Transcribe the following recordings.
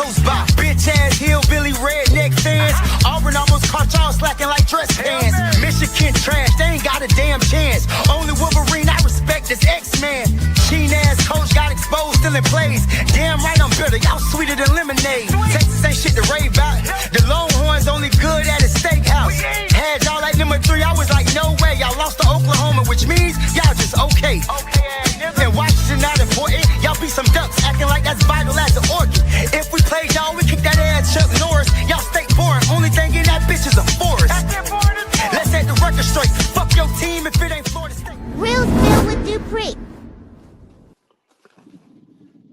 goes by. Bitch ass hillbilly redneck fans. Auburn almost caught y'all slacking like dress pants. Michigan trash, they ain't got a damn chance. Only Wolverine I respect is X-Man. Sheen ass coach got exposed, still in plays. Damn right I'm bitter, y'all sweeter than lemonade. Texas ain't shit to rave about. The Longhorns only good at a steakhouse. Had y'all like number 3, I was like, no way. Y'all lost to Oklahoma, which means y'all just okay. And Washington not important. Y'all be some ducks acting like that's vital as an organ. If we played y'all, we kick that ass Chuck Norris. Y'all stay boring. Only thing in that bitch is a forest. Let's set the record straight. Fuck your team if it ain't Florida State. Real Spill with Dupree.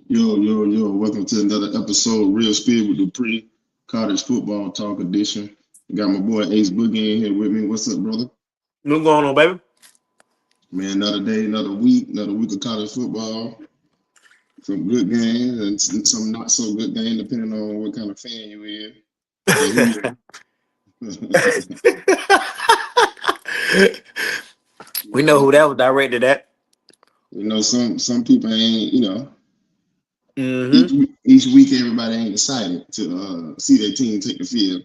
Yo. Welcome to another episode, Real Spill with Dupree, College Football Talk Edition. Got my boy Ace Boogie in here with me. What's up, brother? What's going on, baby? Man, another day, another week of college football. Some good games and some not so good games, depending on what kind of fan you is. We know who that was directed at. You know, some people ain't, you know. Mm-hmm. Each week, everybody ain't excited to see their team take the field.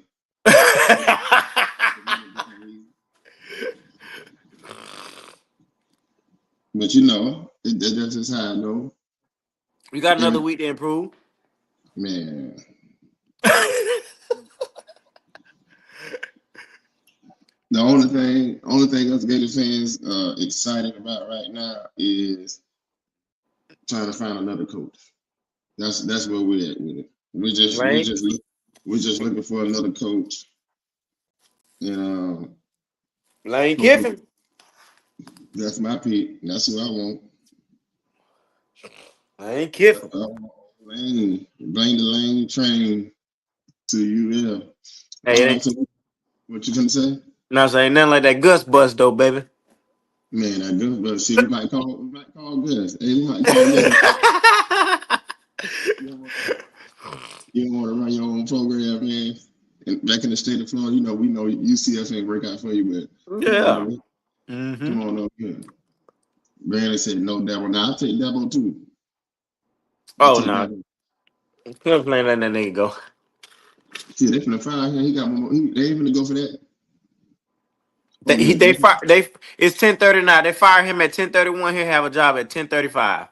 But you know, that's just how I know. We got another week to improve. Man. The only thing us Gator fans excited about right now is trying to find another coach. That's where we're at with it. We're just looking for another coach. And Lane Kiffin. That's my pick. That's who I want. Lane Kiffin. Blame the Lane train to UL. Hey, what you gonna say? No, saying nothing like that Gus bus though, baby. Man, that Gus bus. See, we might call Gus. Hey, we might call Gus. You don't want to run your own program, man. And back in the state of Florida, we know UCF ain't work out for you, but yeah. Come on up here. Brandon said no Dabo. Now I'll take Dabo too. Oh no. Can't play letting that nigga go. See, they finna fire him. He got one more. They ain't gonna go for that. It's 10:30 now. They fire him at 10:31. He'll have a job at 10:35.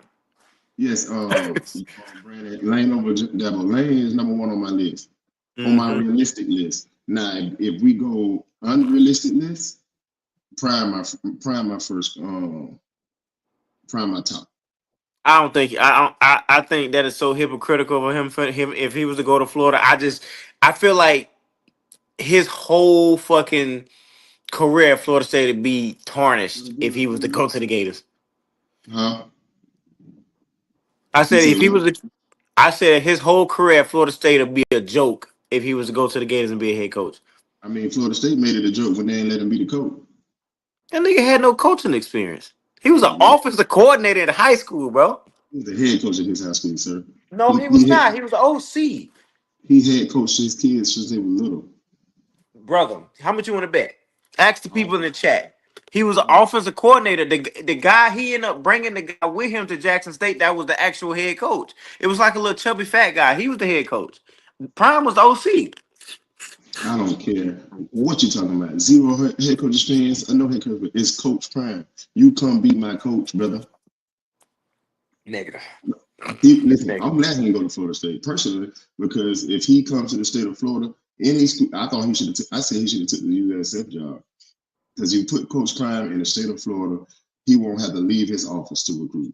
Yes, Brandon Lane over Dabo. Lane is number 1 on my list. On my realistic list. Now, if we go unrealistic list, prime my first, prime my top. I think that is so hypocritical of him if he was to go to Florida. I feel like his whole fucking career at Florida State would be tarnished if he was to go to the Gators. Huh? I said his whole career at Florida State would be a joke if he was to go to the Gators and be a head coach. I mean, Florida State made it a joke when they didn't let him be the coach. That nigga had no coaching experience. He was an offensive coordinator in high school, bro. He was the head coach at his high school, sir. No, he was not. He was an OC. He had coached his kids since they were little. Brother, how much you want to bet? Ask the people in the chat. He was an offensive coordinator. The guy, he ended up bringing the guy with him to Jackson State. That was the actual head coach. It was like a little chubby fat guy. He was the head coach. Prime was the OC. I don't care what you talking about. Zero head coach experience. I know head coach, but it's Coach Prime. You come be my coach, brother. Negative. Listen, I'm glad he didn't go to Florida State personally, because if he comes to the state of Florida, any school, I thought he should have. I said he should have took the USF job, because you put Coach Prime in the state of Florida, he won't have to leave his office to recruit.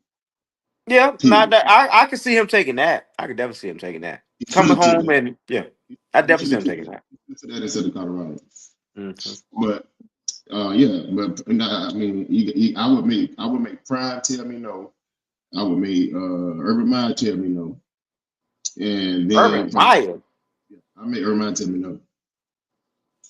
Yeah, I can see him taking that. I could definitely see him taking that. Coming home and I definitely see him taking that. To that instead of Colorado. Mm-hmm. But I mean, I would make Prime tell me no. I would make Urban Meyer tell me no. And then Urban Meyer. I made Urban Meyer tell me no.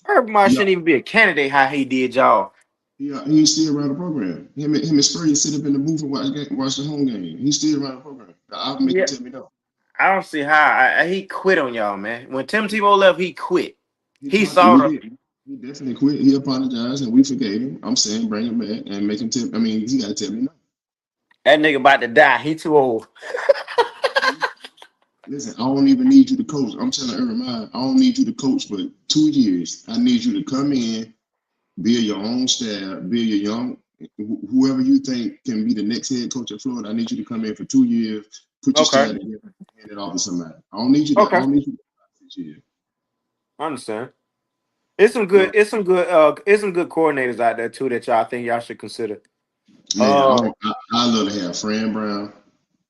Urban Meyer shouldn't even be a candidate. How he did, y'all. He's still around the program. Him and Spurrier sit up in the booth and watch the home game. He's still around the program. I'll make him tell me no. I don't see how he quit on y'all, man. When Tim Tebow left, he quit. He definitely quit. He apologized and we forgave him. I'm saying bring him back and make him tell. I mean, he got to tell me no. That nigga about to die. He too old. Listen, I don't even need you to coach. I'm telling Urban Meyer, I don't need you to coach for 2 years. I need you to come in, build your own staff, build your young, whoever you think can be the next head coach at Florida. I need you to come in for 2 years, put your staff Okay. together, and hand it off to somebody. I don't need you to. I Okay. don't need you to 6 years. I understand. It's some Yeah. good. It's some good coordinators out there too that y'all think y'all should consider. Man, Uh, I love to have Fran Brown.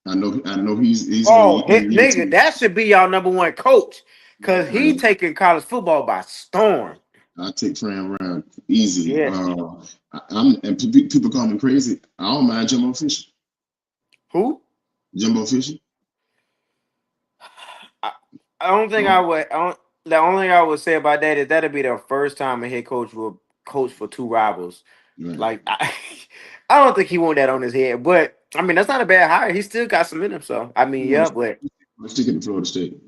I know he's oh, gonna lead the nigga, team. that should be y'all number one coach because he Man, taking college football by storm. I take Fran Brown easy. Yeah. People call me crazy. I don't mind Jumbo Fisher. Who? Jumbo Fisher. I don't think I would. The only thing I would say about that is that'd be the first time a head coach will coach for two rivals. Right. Like I don't think he want that on his head, but I mean that's not a bad hire. He still got some in him. So I mean, yeah, but Stick it to Florida State.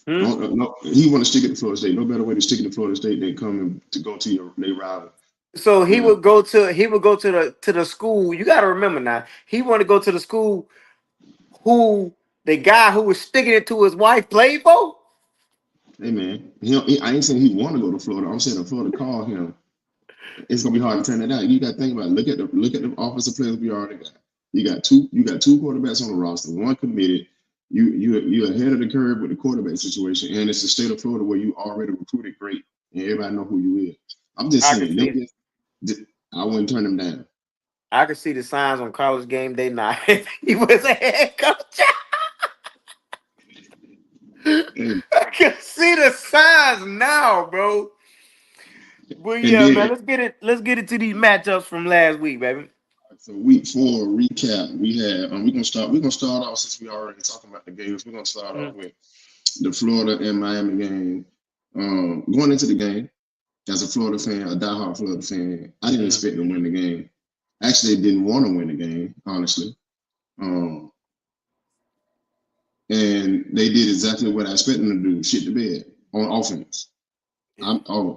Hmm? No, he want to stick it to Florida State. No better way to stick it to Florida State than coming to go to their rival. so he Yeah. would go to the school. You got to remember now. He want to go to the school who the guy who was sticking it to his wife played for. Hey man, I ain't saying he want to go to Florida. I'm saying if Florida call him, it's gonna be hard to turn it down. You got to think about it. Look at the offensive players we already got. You got two quarterbacks on the roster, one committed. You're ahead of the curve with the quarterback situation, and it's the state of Florida where you already recruited great, and everybody know who you is. I'm just I saying, can see I wouldn't turn them down. I could see the signs on College Game Day night. He was a head coach. And, I can see the signs now, bro. But and yeah, then, man, let's get into these matchups from last week, baby. so week 4 recap, we had we're gonna start off since we already talking about the games. We're gonna start off with the Florida and Miami game. Going into the game, as a Florida fan, a diehard Florida fan, I didn't expect to win the game. Actually, didn't want to win the game, honestly. And they did exactly what I expected them to do: shit the bed on offense.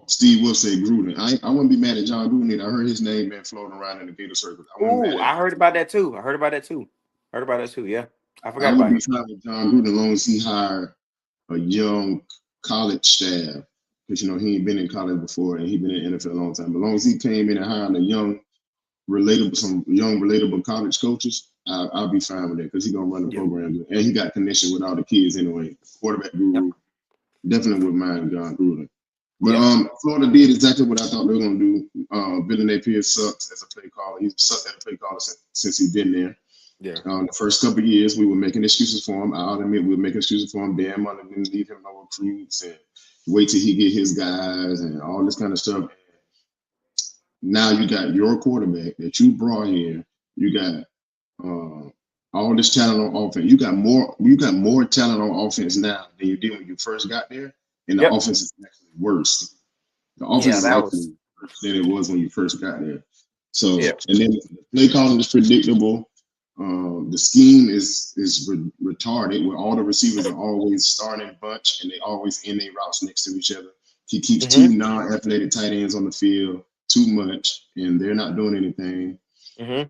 Steve will say Gruden. I wouldn't be mad at John Gruden either. I heard his name been floating around in the Gator circle. I heard about that too. Yeah, I forgot I would about be him. fine with John Gruden as long as he hired a young college staff, because he ain't been in college before and he been in the NFL a long time. But as long as he came in and hired some young relatable college coaches, I'll be fine with that because he's gonna run the program and he got connection with all the kids anyway. Quarterback guru, definitely would mind John Gruden. But Florida did exactly what I thought they were gonna do. Billy Napier sucks as a play caller. He's sucked as a play caller since he's been there. Yeah. The first couple of years, we were making excuses for him. I'll admit we were making excuses for him. Dan Mullen didn't leave him no recruits and wait till he get his guys and all this kind of stuff. Now you got your quarterback that you brought here. You got all this talent on offense. You got more talent on offense now than you did when you first got there, and the offense is actually worse. The offense is actually worse than it was when you first got there. So, and then the play calling is predictable. The scheme is retarded, where all the receivers are always starting bunch and they always end their routes next to each other. He keeps two non-athletic tight ends on the field too much, and they're not doing anything.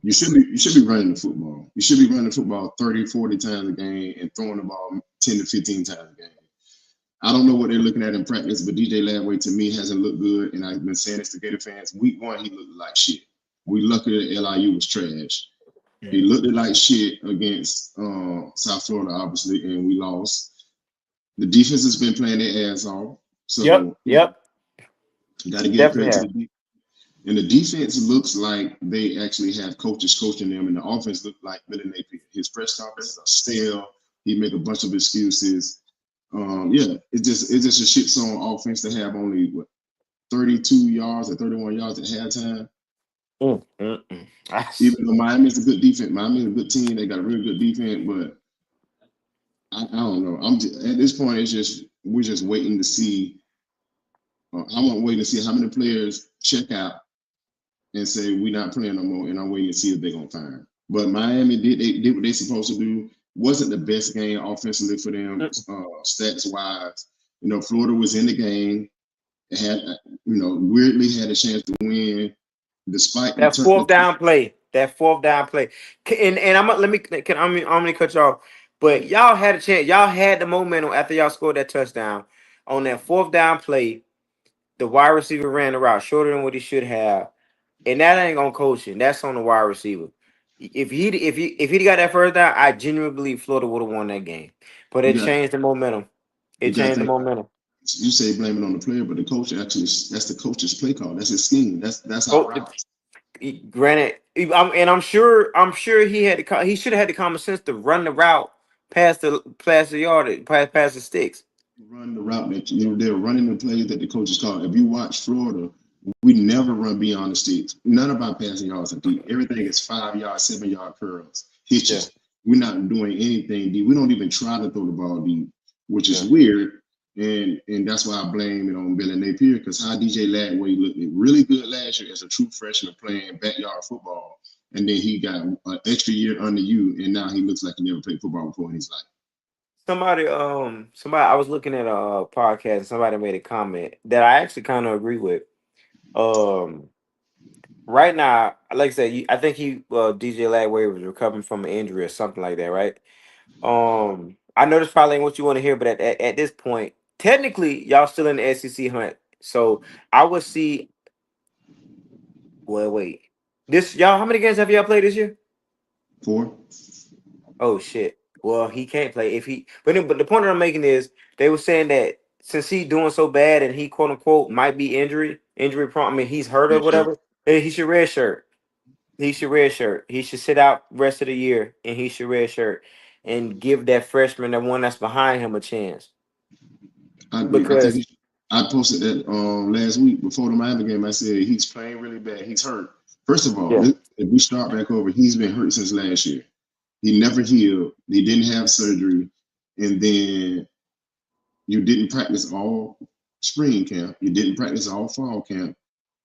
You should be running the football. You should be running the football 30, 40 times a game and throwing the ball 10 to 15 times a game. I don't know what they're looking at in practice, but DJ Ladway to me hasn't looked good, and I've been saying this to Gator fans. Week 1, he looked like shit. We lucky that LIU was trash. He looked like shit against South Florida, obviously, and we lost. The defense has been playing their ass off. So got to give credit to the defense. And the defense looks like they actually have coaches coaching them, and the offense looked like Billy Napier. His press conferences are stale. He make a bunch of excuses. It's just a shit song offense to have only 32 yards or 31 yards at halftime. Even though Miami's a good defense, Miami's a good team. They got a really good defense, but I don't know. At this point, we're just waiting to see. I'm waiting to see how many players check out and say we're not playing no more, and I'm waiting to see if they're gonna fire. But Miami did what they're supposed to do. Wasn't the best game offensively for them, stats wise. Florida was in the game. It had, weirdly had a chance to win, despite that fourth down play. And I'm gonna cut you off. But y'all had a chance. Y'all had the momentum after y'all scored that touchdown on that fourth down play. The wide receiver ran the route shorter than what he should have, and that ain't on coaching. That's on the wide receiver. If he got that first down, I genuinely believe Florida would have won that game. But You it got changed the momentum. you It got to changed the think. momentum. You say blame it on the player, but the coach actually that's the coach's play call. That's his scheme. That's our Oh, route. granted, I'm sure he should have had the common sense to run the route past the yard, past the sticks. Run the route that they're running the plays that the coaches call. If you watch Florida, we never run beyond the sticks. None of our passing yards are deep. Everything is 5 yard, 7 yard curls, Yeah, hitches. We're not doing anything deep. We don't even try to throw the ball deep, which yeah. is weird. And that's why I blame it on Billy Napier, because how DJ Ladway looked really good last year as a true freshman playing backyard football, and then he got an extra year under you, and now he looks like he never played football before in his life. Somebody. I was looking at a podcast, and somebody made a comment that I actually kind of agree with. Um, right now, like I said, I think DJ Ladway was recovering from an injury or something like that, right? I know this probably ain't what you want to hear, but at this point, technically, y'all still in the SEC hunt. So I would see. Well, wait. This y'all, how many games have y'all played this year? 4. Oh shit. Well, he can't play if he. But the point that I'm making is they were saying that since he's doing so bad and he quote unquote might be injury prone. I mean, he's hurt or whatever. He should redshirt. He should redshirt. He should sit out rest of the year and he should redshirt and give that freshman, the one that's behind him, a chance. I agree. Because I posted that last week before the Miami game. I said he's playing really bad. He's hurt. First of all, yeah, if we start back over, he's been hurt since last year. He never healed. He didn't have surgery, and then you didn't practice all spring camp. You didn't practice all fall camp,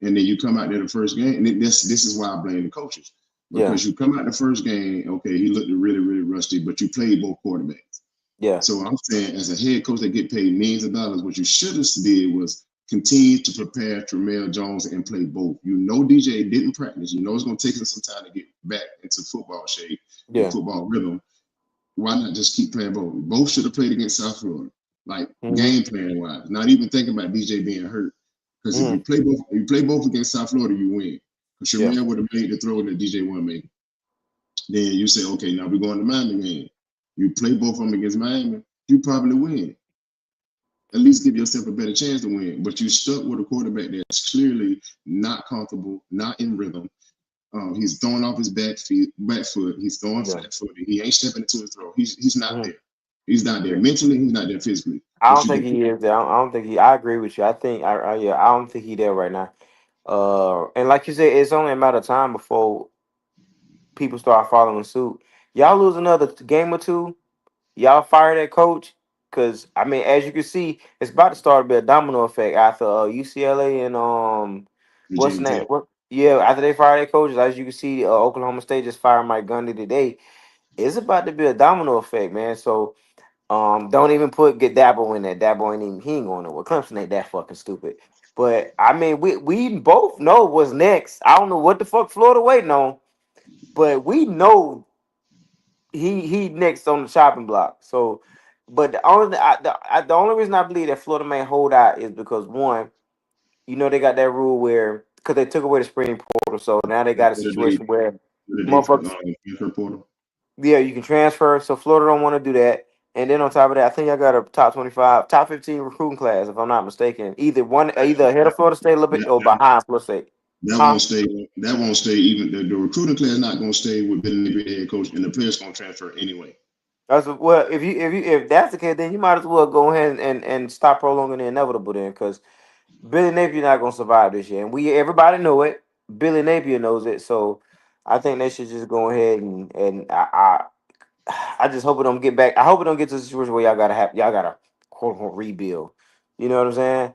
and then you come out there the first game. And this is why I blame the coaches, yeah, because you come out the first game. Okay, he looked really really rusty, but you played both quarterbacks. yeah, So I'm saying, as a head coach that get paid millions of dollars, what you should have did was continue to prepare Tramel Jones and play both. You know, DJ didn't practice. You know, it's going to take him some time to get back into football shape and yeah. football rhythm. Why not just keep playing both? Both should have played against South Florida, like Mm-hmm. game plan wise. Not even thinking about DJ being hurt, because if Mm-hmm. you play both against South Florida, you win. Because Yeah. Tramel would have made the throw that DJ wasn't making. Then you say, okay, now we're going to Miami game. You play both of them against Miami, you probably win. At least give yourself a better chance to win. But you stuck with a quarterback that's clearly not comfortable, not in rhythm. He's throwing off his back foot. He's throwing Yeah. flat footed. He ain't stepping into his throw. He's not Mhm. there. He's not there mentally. He's not there physically. I But don't you think can he is there. I don't think he. I agree with you. I think. Yeah. I don't think he there right now. And like you said, it's only a matter of time before people start following suit. Y'all lose another game or two, y'all fire that coach. Cause I mean, as you can see, it's about to start to be a domino effect after UCLA and what's the Virginia name? Tech. What? Yeah, after they fire their coaches, as you can see, Oklahoma State just fired Mike Gundy today. It's about to be a domino effect, man. So don't even get Dabo in there. Dabo he ain't going nowhere. Clemson ain't that fucking stupid. But I mean, we both know what's next. I don't know what the fuck Florida waiting on, but we know he next on the chopping block. So, but the only reason I believe that Florida may hold out is because one, they got that rule where because they took away the spring portal, so now they got a situation where motherfuckers, Transfer portal. yeah, you can transfer. So Florida don't want to do that. And then on top of that, I think I got a top 25, top 15 recruiting class, if I'm not mistaken. Either ahead of Florida State a little bit or behind Florida State. That Huh? won't stay. That won't stay. Even the recruiting class not going to stay with Billy Napier head coach, and the players going to transfer anyway. Well, if that's the case, then you might as well go ahead and stop prolonging the inevitable then, because Billy Napier not gonna survive this year, and everybody know it. Billy Napier knows it, so I think they should just go ahead and I just hope it don't get back. I hope it don't get to the situation where y'all gotta quote unquote rebuild. You know what I'm saying?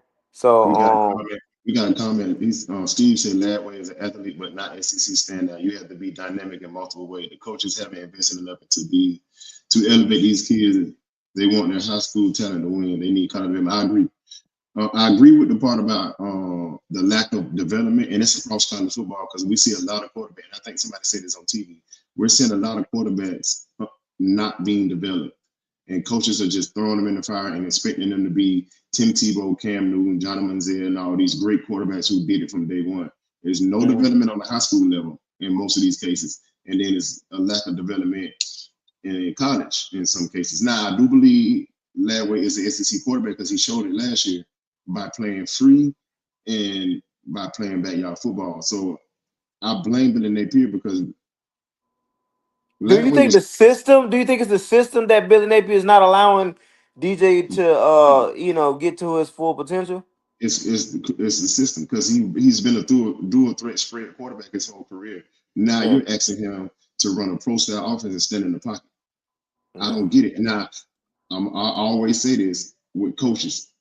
We got a So comment. We got a comment. Steve said Ladway is an athlete, but not SEC standout. You have to be dynamic in multiple ways. The coaches haven't invested enough to elevate these kids. They want their high school talent to win. They need kind of them. I agree. I agree with the part about the lack of development, and it's across college football because we see a lot of quarterbacks. I think somebody said this on TV. We're seeing a lot of quarterbacks not being developed. And coaches are just throwing them in the fire and expecting them to be Tim Tebow, Cam Newton, Johnny Manziel, and all these great quarterbacks who did it from day one. There's no development on the high school level in most of these cases. And then there's a lack of development in college in some cases. Now, I do believe Ladway is an SEC quarterback because he showed it last year by playing free and by playing backyard football. So I blame Billy Napier because Do you think the system? Do you think it's the system that Billy Napier is not allowing DJ to get to his full potential? It's the system because he's been a dual threat spread quarterback his whole career. Now you're asking him to run a pro style offense and stand in the pocket. I don't get it. Now I always say this with coaches: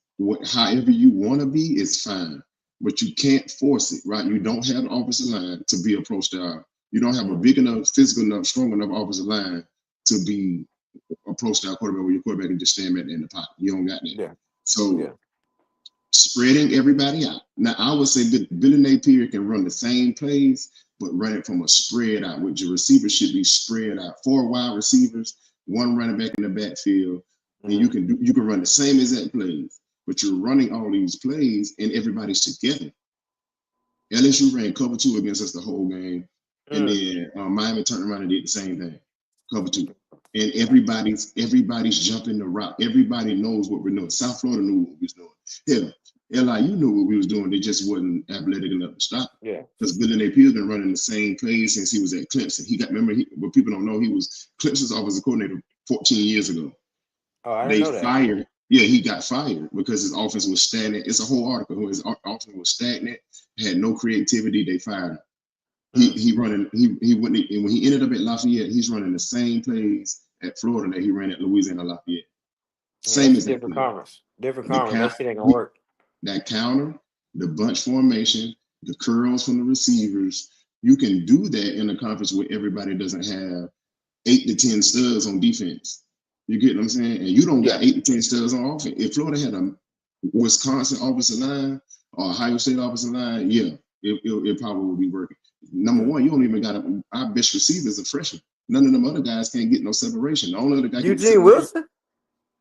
however you want to be is fine, but you can't force it, right? You don't have an offensive line to be a pro style. You don't have a big enough, physical enough, strong enough offensive line to be a pro style quarterback where your quarterback can just stand back in the pocket. You don't got that. Yeah. So spreading everybody out. Now I would say Billy Napier can run the same plays, but run it from a spread out, which your receivers should be spread out. 4 wide receivers, 1 running back in the backfield, and you can run the same exact plays, but you're running all these plays and everybody's together. LSU ran cover 2 against us the whole game. And then Miami turned around and did the same thing, cover 2. And everybody's jumping the route. Everybody knows what we're doing. South Florida knew what we was doing. Hell, LIU knew what we was doing. They just wasn't athletic enough to stop. Yeah. Because Billy Napier's been running the same plays since he was at Clemson. What people don't know, he was Clemson's offensive coordinator 14 years ago. Oh, I didn't know that. Fired. Yeah, he got fired because his offense was stagnant. It's a whole article. His offense was stagnant, had no creativity. They fired him. He went, and when he ended up at Lafayette, he's running the same plays at Florida that he ran at Louisiana Lafayette. Same as different conference. Different conference. That shit ain't gonna work. That counter, the bunch formation, the curls from the receivers, you can do that in a conference where everybody doesn't have 8 to 10 studs on defense. You get what I'm saying? And you don't got 8 to 10 studs on offense. If Florida had a Wisconsin offensive line or Ohio State offensive line, it probably would be working. Number one, you don't even got our best receiver is a freshman. None of them other guys can't get no separation. The only other guy Eugene Wilson,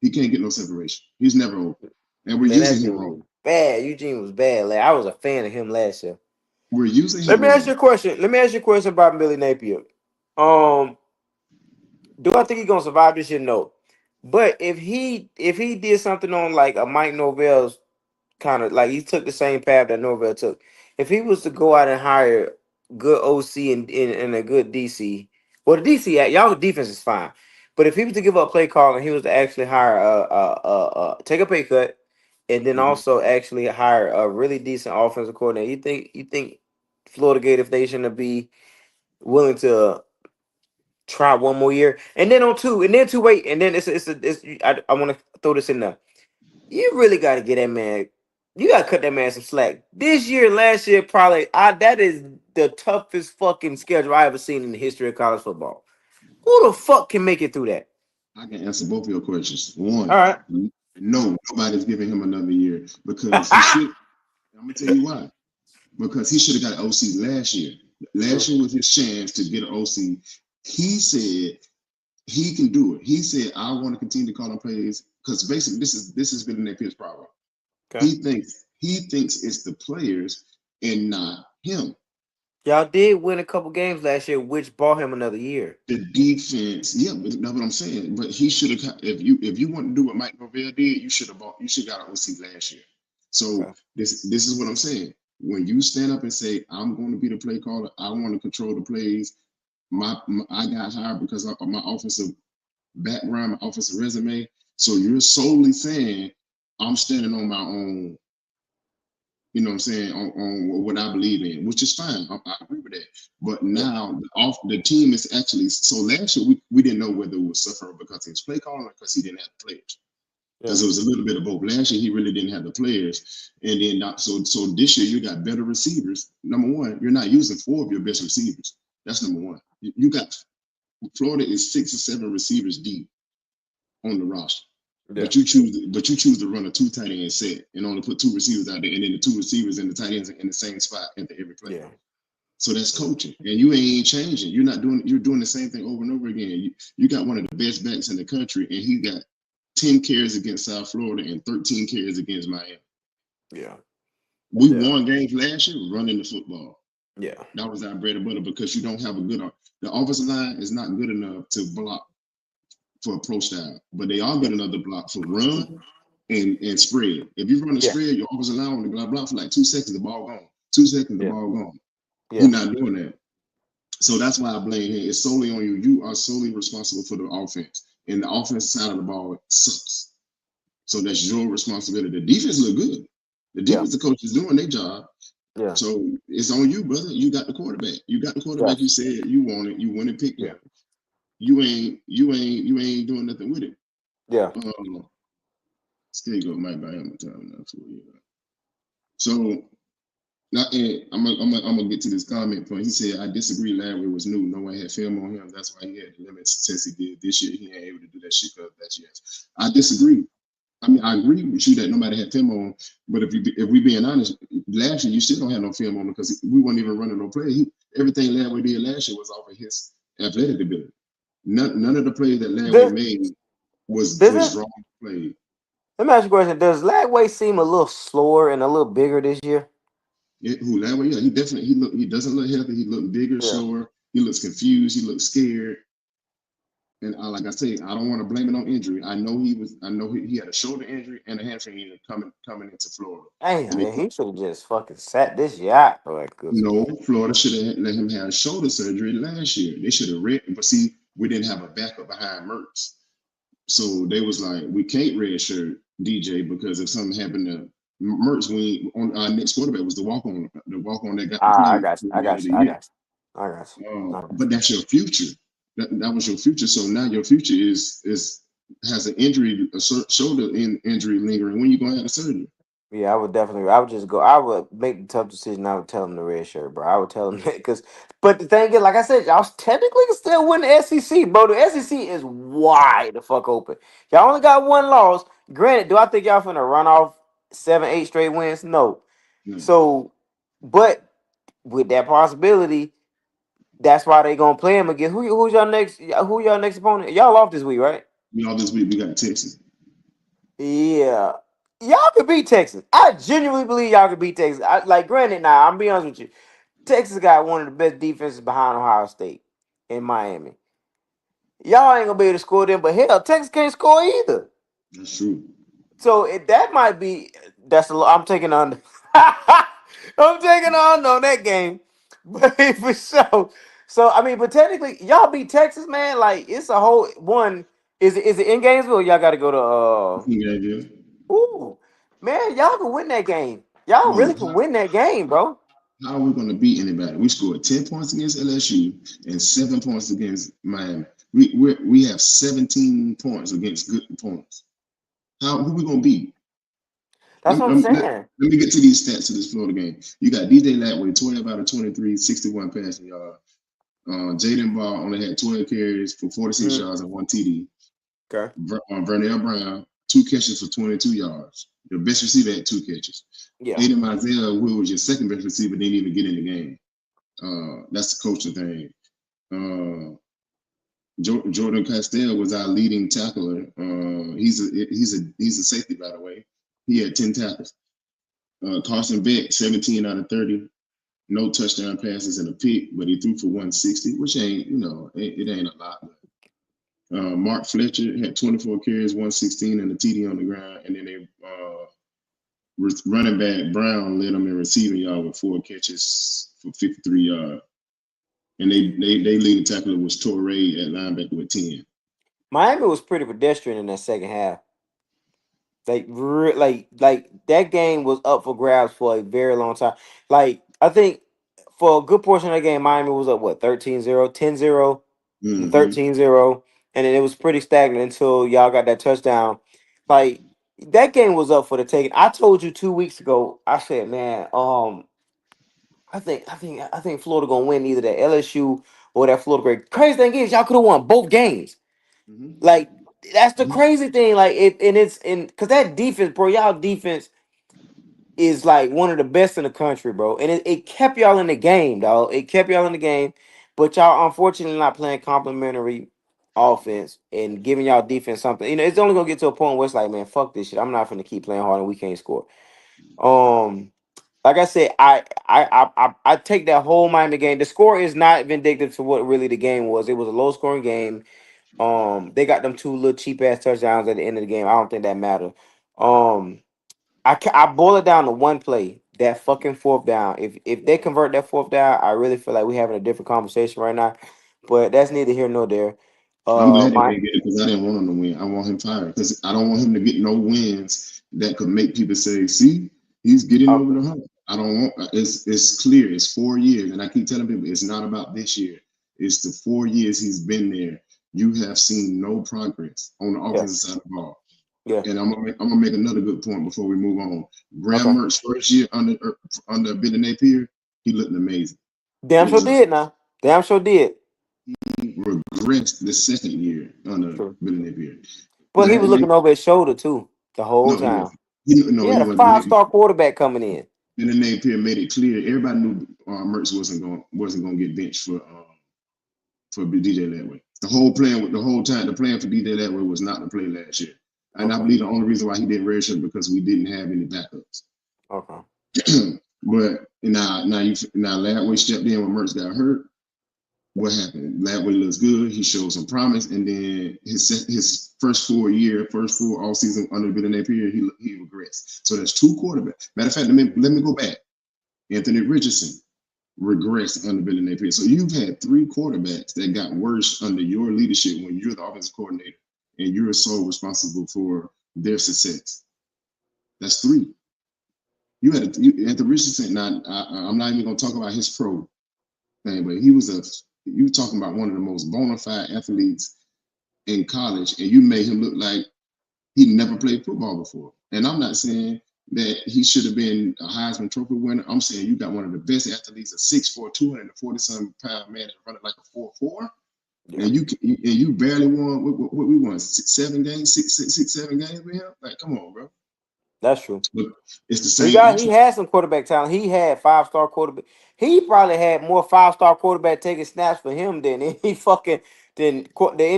he can't get no separation. He's never open. And we're using him wrong. Bad. Eugene was bad. Like, I was a fan of him last year. We're using him. Let me ask you a question. About Billy Napier. Do I think he's gonna survive this year? No. But if he did something on like a Mike Norvell's kind of like he took the same path that Norvell took, if he was to go out and hire good OC and a good DC, well, the DC, y'all defense is fine. But if he was to give up play call and he was to actually hire take a pay cut and then also actually hire a really decent offensive coordinator, you think Florida Gator Nation to be willing to try one more year? And then I want to throw this in there. You really got to get that man. You got to cut that man some slack. This year, last year, probably that is the toughest fucking schedule I ever seen in the history of college football. Who the fuck can make it through that? I can answer both of your questions. One, all right. No, nobody's giving him another year because he should. I'm gonna tell you why. Because he should have got an OC last year. Last year was his chance to get an OC. He said he can do it. He said, I want to continue to call him plays because basically this has been Napier's problem. Okay. He thinks it's the players and not him. Y'all did win a couple games last year, which bought him another year. The defense, but that's what I'm saying. But he should have. If you want to do what Mike Norvell did, you should have got an OC last year. So this is what I'm saying. When you stand up and say, I'm going to be the play caller, I want to control the plays. I got hired because of my offensive background, my offensive resume. So you're solely saying I'm standing on my own. You know what I'm saying, on what I believe in, which is fine. I agree with that. But now the team is actually, so last year we didn't know whether it was suffering because he was play calling or because he didn't have the players. Because it was a little bit of both. Last year he really didn't have the players. And then so this year you got better receivers. Number one, you're not using 4 of your best receivers. That's number one. You got Florida is 6 or 7 receivers deep on the roster. Yeah. But you choose to run a 2 tight end set and only put 2 receivers out there, and then the 2 receivers and the tight ends in the same spot at every play. Yeah. So that's coaching, and you ain't changing. You're not doing. You're doing the same thing over and over again. You got one of the best backs in the country, and he got 10 carries against South Florida and 13 carries against Miami. Yeah. We Yeah. won games last year running the football. Yeah. That was our bread and butter because you don't have a good. The offensive line is not good enough to block for a pro style, but they are good enough to block for run and spread. If you run the Yeah. spread, your offensive line on the block for like 2 seconds, the ball gone. 2 seconds, the Yeah. ball gone. Yeah. You're not doing that. So that's why I blame him. It's solely on you. You are solely responsible for the offense. And the offense side of the ball sucks. So that's your responsibility. The defense look good. The Yeah. defensive coach is doing their job. Yeah. So it's on you, brother. You got the quarterback. You got the quarterback. Yes. You said you want it. You went and picked Yeah. it. You ain't doing nothing with it. Yeah. Scapegoat might buy him a time now for you. So now, and I'm gonna get to this comment point. He said, "I disagree. Larry was new. No one had film on him. That's why he had the limits to test he did this year. He ain't able to do that shit because that's yes. I disagree. I mean, I agree with you that nobody had film on. But if we being honest, last year you still don't have no film on him because we weren't even running no play. Everything Larry did last year was off of his athletic ability. None of the plays that Larry made was strong play. Let me ask you a question. Does Lagway seem a little slower and a little bigger this year? Who Larry? Yeah, he definitely he doesn't look healthy. He looked bigger, Yeah. slower. He looks confused. He looks scared. And like I say, I don't want to blame it on injury. I know he had a shoulder injury and a hamstring injury coming into Florida. Damn, man, he should have just fucking sat this year out. No, Florida should have let him have shoulder surgery last year. They should have read, but see, we didn't have a backup behind Mertz. So they was like, we can't redshirt DJ because if something happened to Mertz, on our next quarterback was the walk on that got I played got you. at the end of the year. I got you. But that's your future. That was your future. So now your future has an injury, a shoulder injury lingering. When you gonna have the surgery? Yeah, I would just go. I would make the tough decision. I would tell him the red shirt, bro. I would tell him that because, but the thing is, like I said, y'all technically can still win the SEC, bro. The SEC is wide the fuck open. Y'all only got one loss. Granted, do I think y'all finna run off 7, 8 straight wins? No. So, but with that possibility, that's why they gonna play him again. Who's y'all next? Who y'all next opponent? Y'all off this week, right? All this week we got Texas. Yeah. Y'all could beat Texas. I genuinely believe y'all could beat Texas. Granted, now I'm being honest with you. Texas got one of the best defenses behind Ohio State in Miami. Y'all ain't gonna be able to score them, but hell, Texas can't score either. That's true. So that might be I'm taking on. I'm taking on that game, but for sure. So I mean, but technically, y'all beat Texas, man. Like it's a whole one. Is it in Gainesville? Or y'all got to go to Yeah. Ooh, man, y'all can win that game. Y'all really can win that game, bro. How are we going to beat anybody? We scored 10 points against LSU and 7 points against Miami. We have 17 points against good opponents. Who we going to beat? That's what I'm saying. Let me get to these stats of this Florida game. You got DJ Latway, 12 out of 23, 61 passing yards. Jaden Ball only had 12 carries for 46 yards and 1 TD. Okay. Vernell Brown, 2 catches for 22 yards. Your best receiver had 2 catches. Yeah. Aiden Mizell, who was your second best receiver, didn't even get in the game. That's the coaching thing. Jordan Castell was our leading tackler. He's a safety, by the way. He had 10 tackles. Carson Beck, 17 out of 30. No touchdown passes and a pick, but he threw for 160, which ain't, it ain't a lot. Mark Fletcher had 24 carries, 116, and a TD on the ground. And then they running back Brown led them in receiving yard with 4 catches for 53 yards. And they leading tackler was Torrey at linebacker with 10. Miami was pretty pedestrian in that second half. Like that game was up for grabs for a very long time. Like I think for a good portion of the game, Miami was up 13-0, 10-0, and 13-0, and then it was pretty stagnant until y'all got that touchdown. Like that game was up for the taking. I told you 2 weeks ago. I said, man, I think Florida gonna win either that LSU or that Florida Great. Crazy thing is, y'all could have won both games. Like that's the crazy thing. Like because that defense, bro, y'all defense. is like one of the best in the country, bro. And it kept y'all in the game, dog. It kept y'all in the game, but y'all unfortunately not playing complementary offense and giving y'all defense something. You know, it's only gonna get to a point where it's like, man, fuck this shit. I'm not gonna keep playing hard and we can't score. Like I said, I take that whole Miami game. The score is not vindictive to what really the game was. It was a low scoring game. They got them two little cheap ass touchdowns at the end of the game. I don't think that mattered. Um, I boil it down to one play. That fucking fourth down. If they convert that fourth down, I really feel like we're having a different conversation right now. But that's neither here nor there. I'm glad they My didn't get it because I didn't want him to win. I want him fired because I don't want him to get no wins that could make people say, "See, he's getting over the hump." I don't want. It's clear. It's 4 years, and I keep telling people it's not about this year. It's the 4 years he's been there. You have seen no progress on the offensive side of the ball. Yeah. And I'm gonna make another good point before we move on. Graham Okay. Mertz first year under Billy Napier, he looked amazing. Damn sure did now. Damn sure did. He regressed the second year under True. Billy Napier. But he was looking over his shoulder too the whole No, time. he had a wasn't. 5-star quarterback coming in. Billy Napier made it clear. Everybody knew Mertz wasn't going to get benched for DJ Latway. The whole time, the plan for DJ Latway was not to play last year. And I believe the only reason why he didn't redshirt because we didn't have any backups. Okay. But now Latway stepped in when Mertz got hurt. What happened? Latway looks good. He showed some promise, and then his first full all season under Billy Napier, he regressed. So there's two quarterbacks. Matter of fact, let me go back. Anthony Richardson regressed under Billy Napier. So you've had three quarterbacks that got worse under your leadership when you're the offensive coordinator and you're so responsible for their success. That's three. You had Anthony Richardson. Now I'm not even going to talk about his pro thing, but you talking about one of the most bona fide athletes in college, and you made him look like he never played football before. And I'm not saying that he should have been a Heisman Trophy winner. I'm saying you got one of the best athletes, a 6'4", 240-some pound man running like a 4.4, and you barely won. What we won? 7 games, six, 7 games with him. Like, come on, bro. That's true. But it's the same. He had some quarterback talent. He had 5-star quarterback. He probably had more 5-star quarterback taking snaps for him than any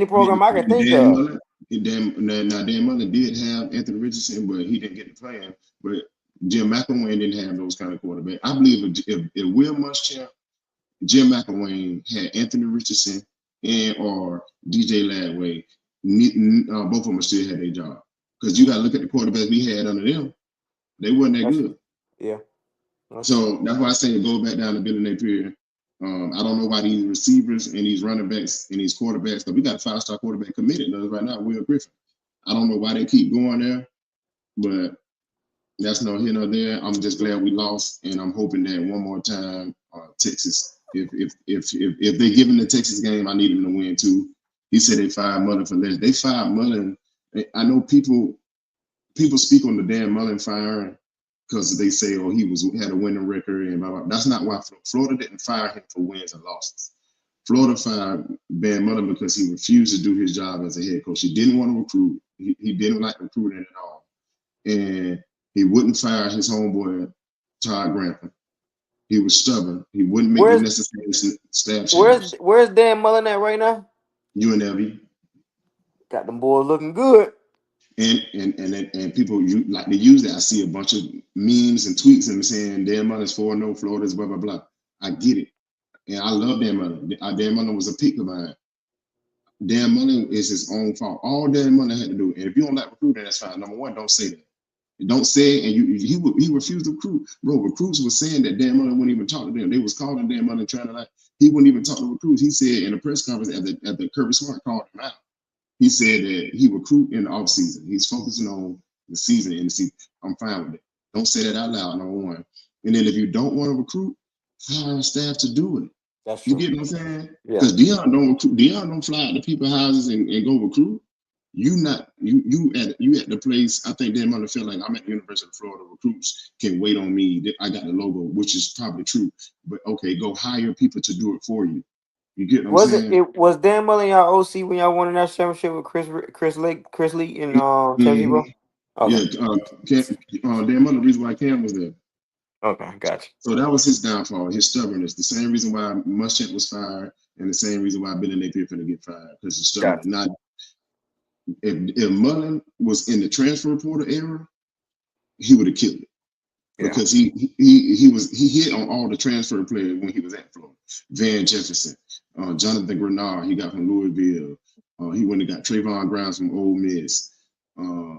program I can think of. Dan Mullen did have Anthony Richardson, but he didn't get to play him. But Jim McElwain didn't have those kind of quarterbacks. I believe if Will Muschamp, Jim McElwain had Anthony Richardson or DJ Latway, both of them still had their job. Because you got to look at the quarterbacks we had under them. They wasn't that good. Yeah. So that's why I say it goes back down to Billy Napier. I don't know why these receivers and these running backs and these quarterbacks, because we got a 5-star quarterback committed right now, Will Griffin. I don't know why they keep going there, but that's no here nor there. I'm just glad we lost, and I'm hoping that one more time, Texas. If they give him the Texas game, I need him to win too. He said they fired Mullen for less. They fired Mullen. I know people speak on the Dan Mullen firing because they say, oh, he had a winning record and blah, blah. That's not why Florida didn't fire him for wins and losses. Florida fired Dan Mullen because he refused to do his job as a head coach. He didn't want to recruit. He didn't like recruiting at all. And he wouldn't fire his homeboy, Todd Grantham. He was stubborn. He wouldn't make the necessary staff changes. Where's Dan Mullen at right now? UNLV. Got them boys looking good. And people like to use that. I see a bunch of memes and tweets and saying Dan Mullen's 4-0, Florida's blah blah blah. I get it, and I love Dan Mullen. Dan Mullen was a pick of mine. Dan Mullen is his own fault. All Dan Mullen had to do, and if you don't like recruiting, that's fine. Number one, don't say that. Don't say it, and he refused to recruit. Bro, recruits was saying that Dan Mullen wouldn't even talk to them. They was calling Dan Mullen trying to he wouldn't even talk to recruits. He said in a press conference at the Kirby Smart called him out. He said that he recruit in the off season. He's focusing on the season and the season. I'm fine with it. Don't say that out loud, number one. And then if you don't want to recruit, hire staff to do it. That's true. You get what I'm saying? Yeah. Because Deion don't recruit. Deion don't fly out to people's houses and go recruit. You at the place. I think Dan Mullen felt like I'm at the University of Florida. Recruits can wait on me. I got the logo, which is probably true. But okay, go hire people to do it for you. You get what I'm saying? Was Dan Mullen y'all OC when y'all won that championship with Chris Lee and Chelsea, bro? Yeah, Okay. their mother, the reason why Cam was there. Okay. Gotcha. So that was his downfall, his stubbornness. The same reason why Muschamp was fired, and the same reason why Billy Napier finna get fired because his stubbornness. Gotcha. Now, if Mullen was in the transfer portal era, he would have killed it Yeah. because he hit on all the transfer players when he was at Florida. Van Jefferson, Jonathan Grenard, he got from Louisville. He went and got Trayvon Grimes from Ole Miss.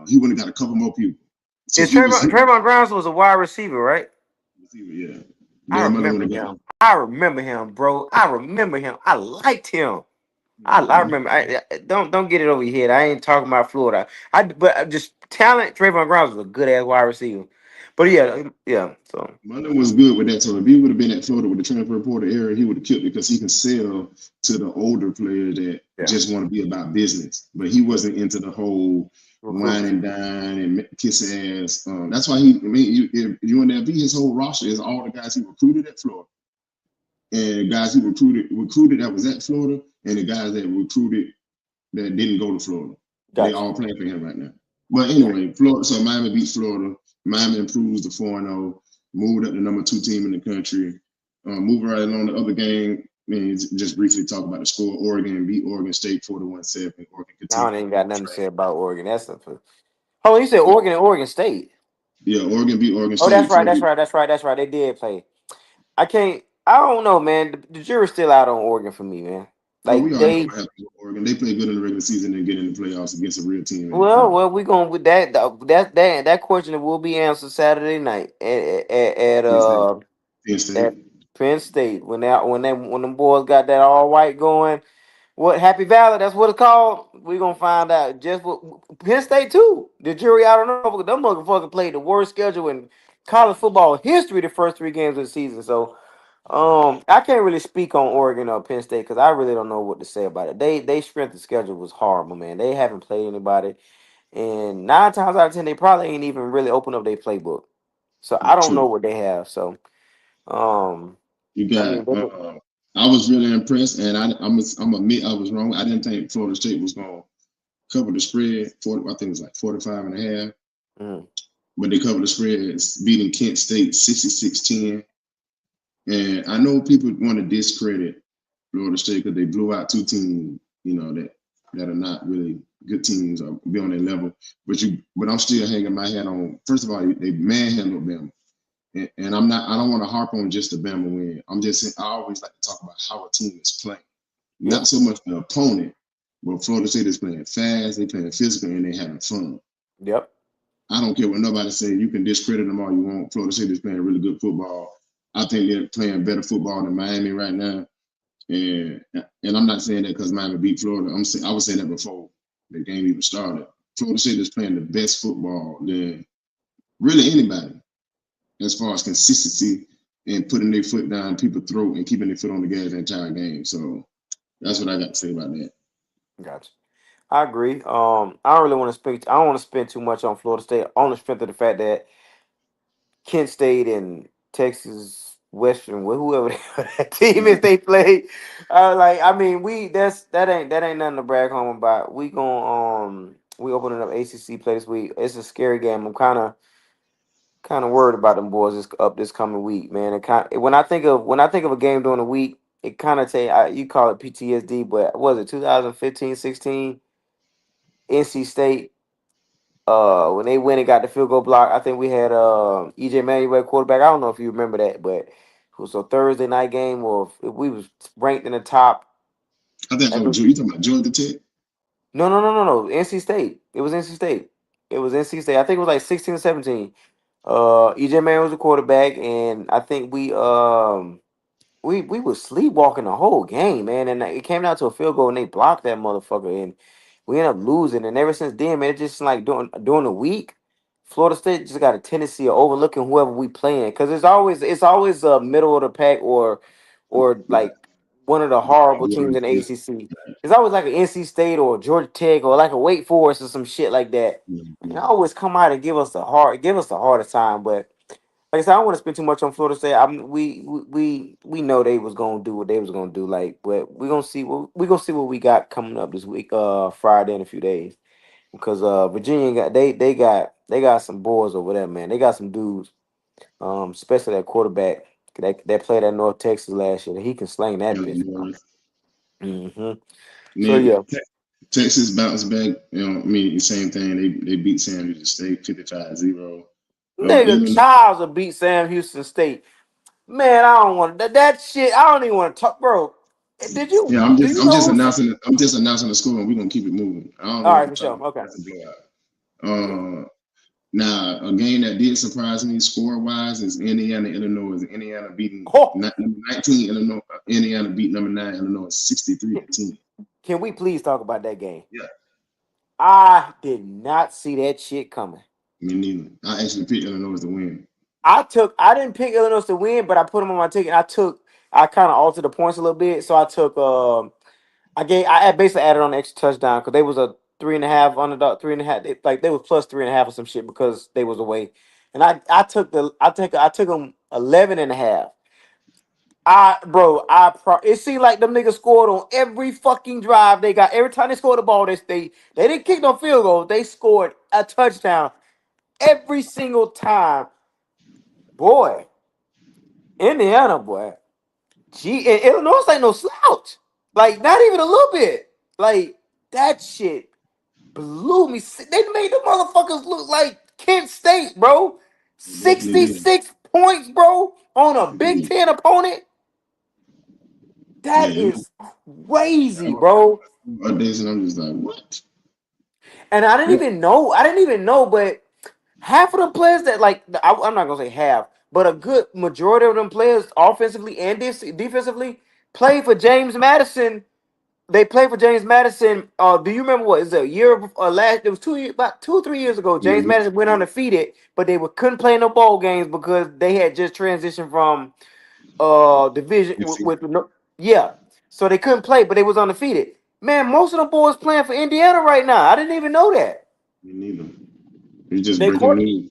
He went and got a couple more people. So Is he was hitting. Trayvon Grimes was a wide receiver, right? Yeah. I Their mother remember went and got. him. I remember him, bro. I remember him. I liked him. I Mhm. remember. Don't get it over your head. I ain't talking about Florida. But just talent. Trayvon Grimes was a good ass wide receiver. But yeah. So Mullen was good with that. So if he would have been at Florida with the transfer portal era, he would have killed it because he can sell to the older players that yeah, just want to be about business. But he wasn't into the whole wine recruiting. and dine and kiss ass. That's why he. I mean, if UNLV, his whole roster is all the guys he recruited at Florida, and the guys he recruited that was at Florida, and the guys that recruited that didn't go to Florida. They Gotcha. all playing for him right now. But Yeah. anyway, Florida. So Miami beats Florida. Miami improves to 4-0, moved up the number 2 team in the country. Moving right along the other game. I mean, just briefly talk about the score. Oregon beat Oregon State 41-7. Oregon I continued don't even on got their nothing to say train. about Oregon. That's a. Oh, you said Oregon and Oregon State. Yeah, Oregon beat Oregon Oh, that's State right. 40. That's right. They did play. I can't. I don't know, man. The jury's still out on Oregon for me, man. Oh, we Like already know they. what happened with Oregon. They play good in the regular season and get in the playoffs against a real team in the We going with that. That question will be answered Saturday night Penn State. Penn at State. Penn State when them boys got that all white going. What Happy Valley? That's what it's called. We gonna find out just what Penn State too. The jury, I don't know. Because them motherfuckers played the worst schedule in college football history the first 3 games of the season. So I can't really speak on Oregon or Penn State because I really don't know what to say about it. They strength of schedule was horrible, man. They haven't played anybody, and 9 times out of 10 they probably ain't even really opened up their playbook. So I don't know True. what they have. So um, You I mean, got. I was really impressed, and I'm admit I was wrong. I didn't think Florida State was going to cover the spread. 40, I think it was like 45 and a half, mm, but they covered the spread, beating Kent State 66-10. And I know people want to discredit Florida State because they blew out 2 teams, that are not really good teams or be on their level. But I'm still hanging my hat on. First of all, they manhandled them. And I don't want to harp on just the Bama win. I'm just saying, I always like to talk about how a team is playing. yeah, Not so much the opponent, but Florida State is playing fast, they playing physical, and they having fun. yep, I don't care what nobody say. You can discredit them all you want. Florida State is playing really good football. I think they're playing better football than Miami right now. And I'm not saying that because Miami beat Florida. I was saying that before the game even started. Florida State is playing the best football than really anybody as far as consistency and putting their foot down people's throat and keeping their foot on the gas the entire game. So that's what I got to say about that. gotcha. I agree. I don't really want to speak. I don't want to spend too much on Florida State on the strength of the fact that Kent State and Texas Western, whoever that team is they play. I mean, that ain't nothing to brag home about. We opening up ACC play this week. It's a scary game. I'm kind of worried about them boys this coming week, man. When I think of a game during the week, it kind of you call it PTSD, but was it 2015, 16 NC State? When they went and got the field goal block, I think we had EJ Manuel quarterback. I don't know if you remember that, but it was a Thursday night game or if we was ranked in the top. I think I think you talking about Georgia Tech. no. NC State. It was NC State. It was NC State. I think it was like 16 or 17. EJ Manuel was the quarterback, and I think we was sleepwalking the whole game, man, and it came down to a field goal, and they blocked that motherfucker, and we ended up losing. And ever since then, man, it just like during the week, Florida State just got a tendency of overlooking whoever we playing because it's always middle of the pack or Yeah, like one of the horrible teams in the yeah, ACC. It's always like an NC State or Georgia Tech or like a Wake Forest or some shit like that. yeah, And yeah. they always come out and give us the hardest time, but like I said, I don't want to spend too much on Florida State. We know they was gonna do what they was gonna do. Like, but we gonna see what we got coming up this week. Friday in a few days because Virginia got They got some boys over there, man. They got some dudes, especially that quarterback that played at North Texas last year. He can sling that bitch. Mm-hmm. So Man, yeah, Texas bounced back. I mean, the same thing. They beat San Diego State 55-0. nigga, Illinois, Charles will beat Sam Houston State. Man, I don't want that shit. I don't even want to talk, bro. Did you? yeah, I'm Do just you I'm know just who? announcing I'm just announcing the score, and we're gonna keep it moving. I don't All know if right, we're for talking sure. about Okay. that's a blowout. Now a game that did surprise me score wise is Indiana Illinois. Indiana beating Oh, number 19 Illinois. Indiana beat number 9 Illinois 63-10. can we please talk about that game? Yeah, I did not see that shit coming. me neither. I actually picked Illinois to win. I didn't pick Illinois to win, but I put them on my ticket. I kind of altered the points a little bit. So I took, I basically added on an extra touchdown because they was a 3.5 underdog, 3.5. They was plus 3.5 or some shit because they was away. And I took them 11.5. It seemed like them niggas scored on every fucking drive they got. Every time they scored the ball, they didn't kick no field goals. They scored a touchdown every single time. Boy, Indiana, boy. Gee, and Illinois ain't no slouch. Like, not even a little bit. Like, that shit blew me. They made the motherfuckers look like Kent State, bro. They definitely did. 66 points, bro, on a Big Ten opponent. That Yeah, is crazy, bro. days, and I'm just like, what? And I didn't even know, but half of the players that I'm not gonna say half, but a good majority of them players, offensively and defensively, played for James Madison. They played for James Madison. Do you remember what is it? A year last? It was about 2 or 3 years ago. James Yeah, Madison went undefeated, but they couldn't play no bowl games because they had just transitioned from division yeah. So they couldn't play, but they was undefeated. Man, most of the boys playing for Indiana right now. I didn't even know that. me neither. It's just They breaking court, news.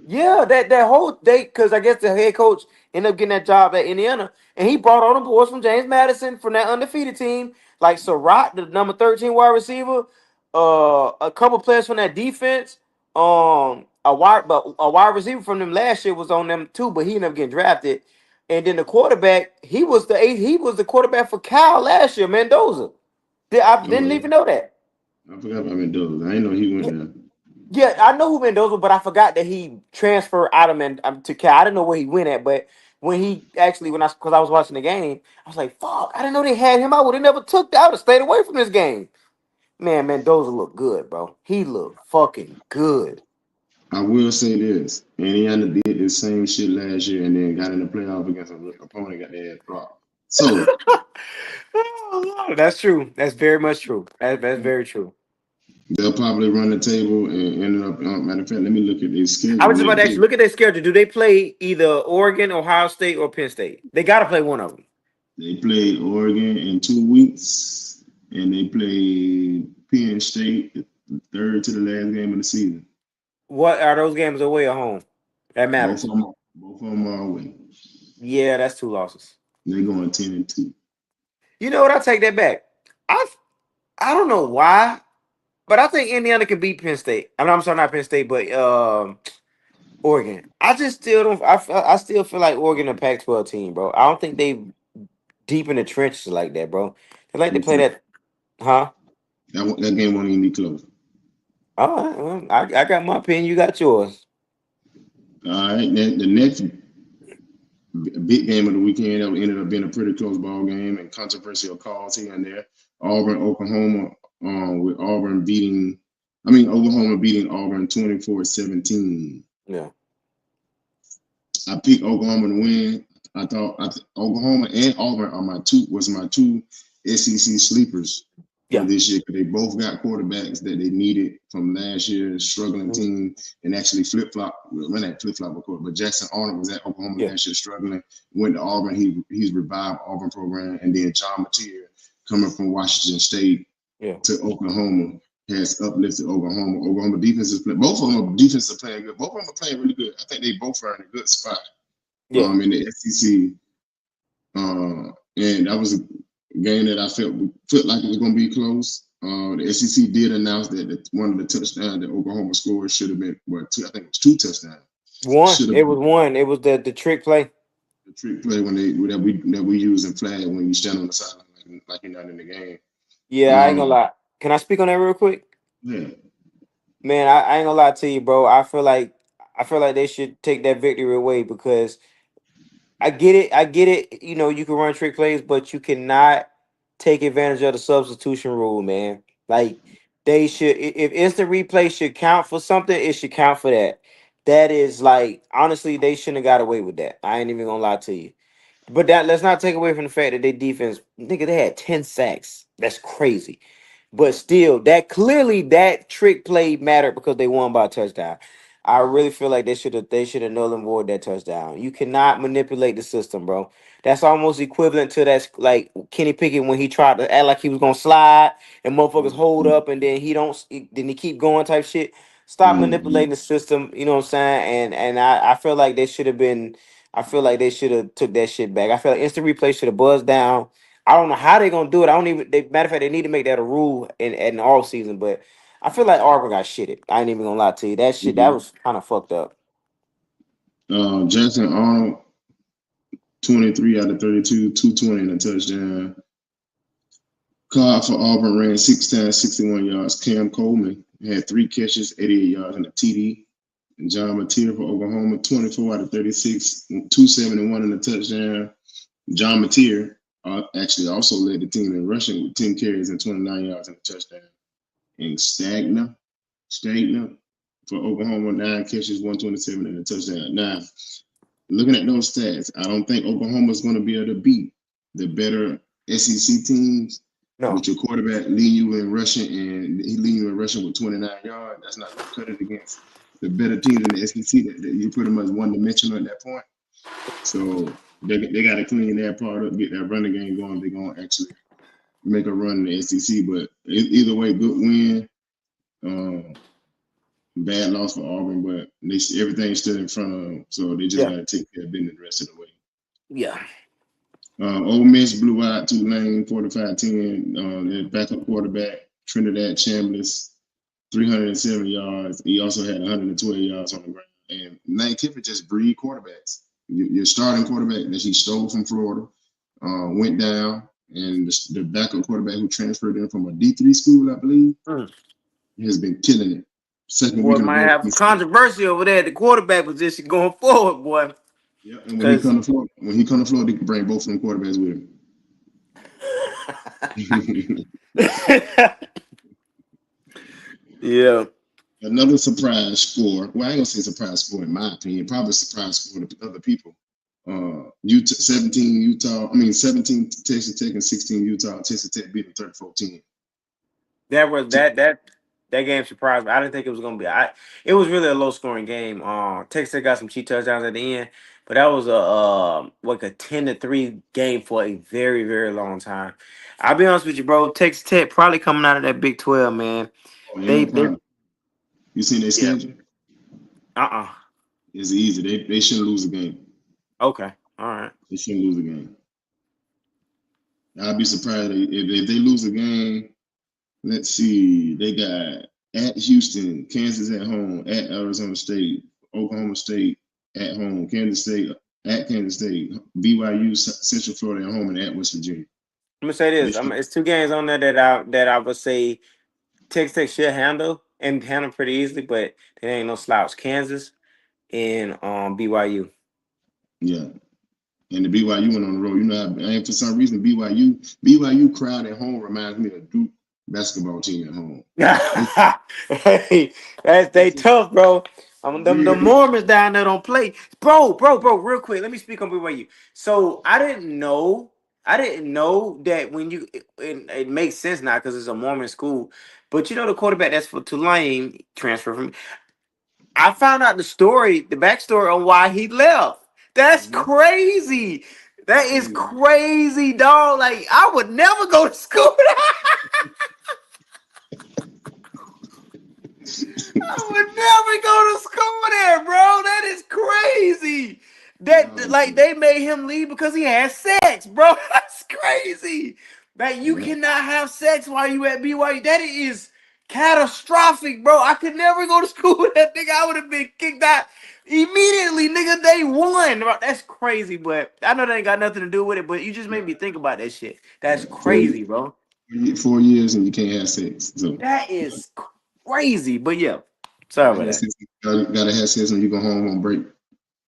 yeah, that whole day because I guess the head coach ended up getting that job at Indiana, and he brought all the boys from James Madison from that undefeated team, like Surratt, the number 13 wide receiver, a couple players from that defense, a wide receiver from them last year was on them too, but he ended up getting drafted, and then the quarterback, he was the quarterback for Cal last year, Mendoza. I Oh, didn't yeah. even know that. I forgot about Mendoza. I didn't know he went there. Yeah, I know who Mendoza, but I forgot that he transferred out of to Cal. I didn't know where he went at, but because I was watching the game, I was like, "Fuck!" I didn't know they had him. I would have never took that. I would have stayed away from this game. Man, Mendoza looked good, bro. He looked fucking good. I will say this: Indiana did the same shit last year, and then got in the playoff against an opponent got their ass dropped. So Oh, that's true. That's very much true. That's very true. they'll probably run the table and ended up. Matter of fact, let me look at their I schedule was just about real to quick. actually look at their schedule. Do they play either Oregon, Ohio State, or Penn State? They got to play one of them. They played Oregon in 2 weeks, and they played Penn State third to the last game of the season. What are those games away or home? That matters. Both of them are away. Yeah, that's 2 losses. They're going 10-2. You know what? I take that back. I I don't know why, but I think Indiana can beat Penn State. I'm sorry, not Penn State, but Oregon. I just still don't. I still feel like Oregon a Pac-12 team, bro. I don't think they deep in the trenches like that, bro. They like to play that, huh? That game won't even be close. All right, well, I got my opinion. You got yours. All right, then the next big game of the weekend that ended up being a pretty close ball game and controversial calls here and there. Auburn, Oklahoma, with Auburn beating, Oklahoma beating Auburn 24-17. Yeah. I picked Oklahoma to win. I thought Oklahoma and Auburn are my two SEC sleepers for Yeah. this year, because they both got quarterbacks that they needed from last year's struggling team, and actually flip-flop, of course, but Jackson Arnold was at Oklahoma last year struggling, went to Auburn. He's revived Auburn program, and then John Mateer coming from Washington State to Oklahoma has uplifted Oklahoma. Oklahoma defense is playing. Both of them are defensive playing good. Both of them are playing really good. I think they both are in a good spot. In the SEC. And that was a game that I felt like it was going to be close. The SEC did announce that one of the touchdowns that Oklahoma scored should have been I think it was 2 touchdowns. One. Should have It was been one. It was the trick play. the trick play when we use in flag when you stand on the sideline like you're not in the game. Yeah, I ain't gonna lie. Can I speak on that real quick? Yeah. Man, I ain't gonna lie to you, bro. I feel like they should take that victory away because I get it. I get it. You know, you can run trick plays, but you cannot take advantage of the substitution rule, man. Like they should, if instant replay should count for something, it should count for that. That is like honestly, they shouldn't have got away with that. I ain't even gonna lie to you. But that let's not take away from the fact that their defense, nigga, they had 10 sacks. That's crazy. But still, that trick play mattered because they won by a touchdown. I really feel like they should have null and void that touchdown. You cannot manipulate the system, bro. That's almost equivalent to that's like Kenny Pickett when he tried to act like he was gonna slide and motherfuckers hold up and then then he keep going type shit. Stop manipulating the system, you know what I'm saying? And I feel like they should have been I feel like they should have took that shit back. I feel like instant replay should have buzzed down. I don't know how they're gonna do it. I don't even. Matter of fact, they need to make that a rule in the off season. But I feel like Auburn got shitted. I ain't even gonna lie to you. That shit that was kind of fucked up. Jackson Arnold, 23 out of 32, 220 and a touchdown. Cobb for Auburn ran 6 times, 61 yards. Cam Coleman had 3 catches, 88 yards and a TD. And John Mateer for Oklahoma, 24 out of 36, 271 and a touchdown. John Mateer actually also led the team in rushing with 10 carries and 29 yards and a touchdown. And Stagner for Oklahoma, 9 catches, 127 and a touchdown. Now, looking at those stats, I don't think Oklahoma's going to be able to beat the better SEC teams. No. With your quarterback leading you in rushing and he leading you in rushing with 29 yards, that's not going to cut it against the better teams in the SEC that you pretty much one-dimensional at that point. So they got to clean that part up, get that running game going. They're going to actually make a run in the SEC. But either way, good win. Bad loss for Auburn, but everything's still in front of them. So they just got to take care of business the rest of the way. Yeah. Ole Miss blew out Tulane 45-10. Their backup quarterback, Trinidad Chambliss, 307 yards. He also had 112 yards on the ground. And Lane Kiffin just breed quarterbacks. Your starting quarterback that he stole from Florida went down, and the backup quarterback who transferred in from a D3 school, I believe, has been killing it. Second boy week might have controversy over there at the quarterback position going forward, boy. Yeah, and when he come to Florida, he can bring both of them quarterbacks with him. Yeah. Another surprise score. Well, I ain't gonna say surprise score in my opinion. Probably surprise score to other people. 17 Texas Tech and 16 Utah. Texas Tech beat them 34-10. That game surprised me. I didn't think it was gonna be. It was really a low scoring game. Texas Tech got some cheat touchdowns at the end, but that was a 10-3 game for a very, very long time. I'll be honest with you, bro. Texas Tech probably coming out of that Big 12, man. You seen their schedule? It's easy. They shouldn't lose a game. Okay. All right. They shouldn't lose a game. I'd be surprised if they lose a game. Let's see. They got at Houston, Kansas at home, at Arizona State, Oklahoma State at home, Kansas State at Kansas State, BYU, Central Florida at home, and at West Virginia. I'm gonna say this. It's 2 games on there that I would say Texas Tech should handle pretty easily, but there ain't no slouch. Kansas and BYU. Yeah. And the BYU went on the road. You know, for some reason BYU crowd at home reminds me of Duke basketball team at home. Hey, they tough, bro. The Mormons down there don't play, bro. Real quick, let me speak on BYU. So I didn't know that when it makes sense now because it's a Mormon school. But you know the quarterback that's for Tulane transferred from. I found out the backstory on why he left. That's crazy. That is crazy, dog. Like I would never go to school. I would never go to school there, bro. That is crazy. They made him leave because he had sex, bro. That's crazy. Man, you cannot have sex while you at BYU. That is catastrophic, bro. I could never go to school with that nigga. I would have been kicked out immediately, nigga. Day one. Bro, that's crazy, but I know that ain't got nothing to do with it, but you just made me think about that shit. That's crazy, bro. 4 years and you can't have sex. So That is crazy. But yeah, sorry about gotta have sex when you go home on break.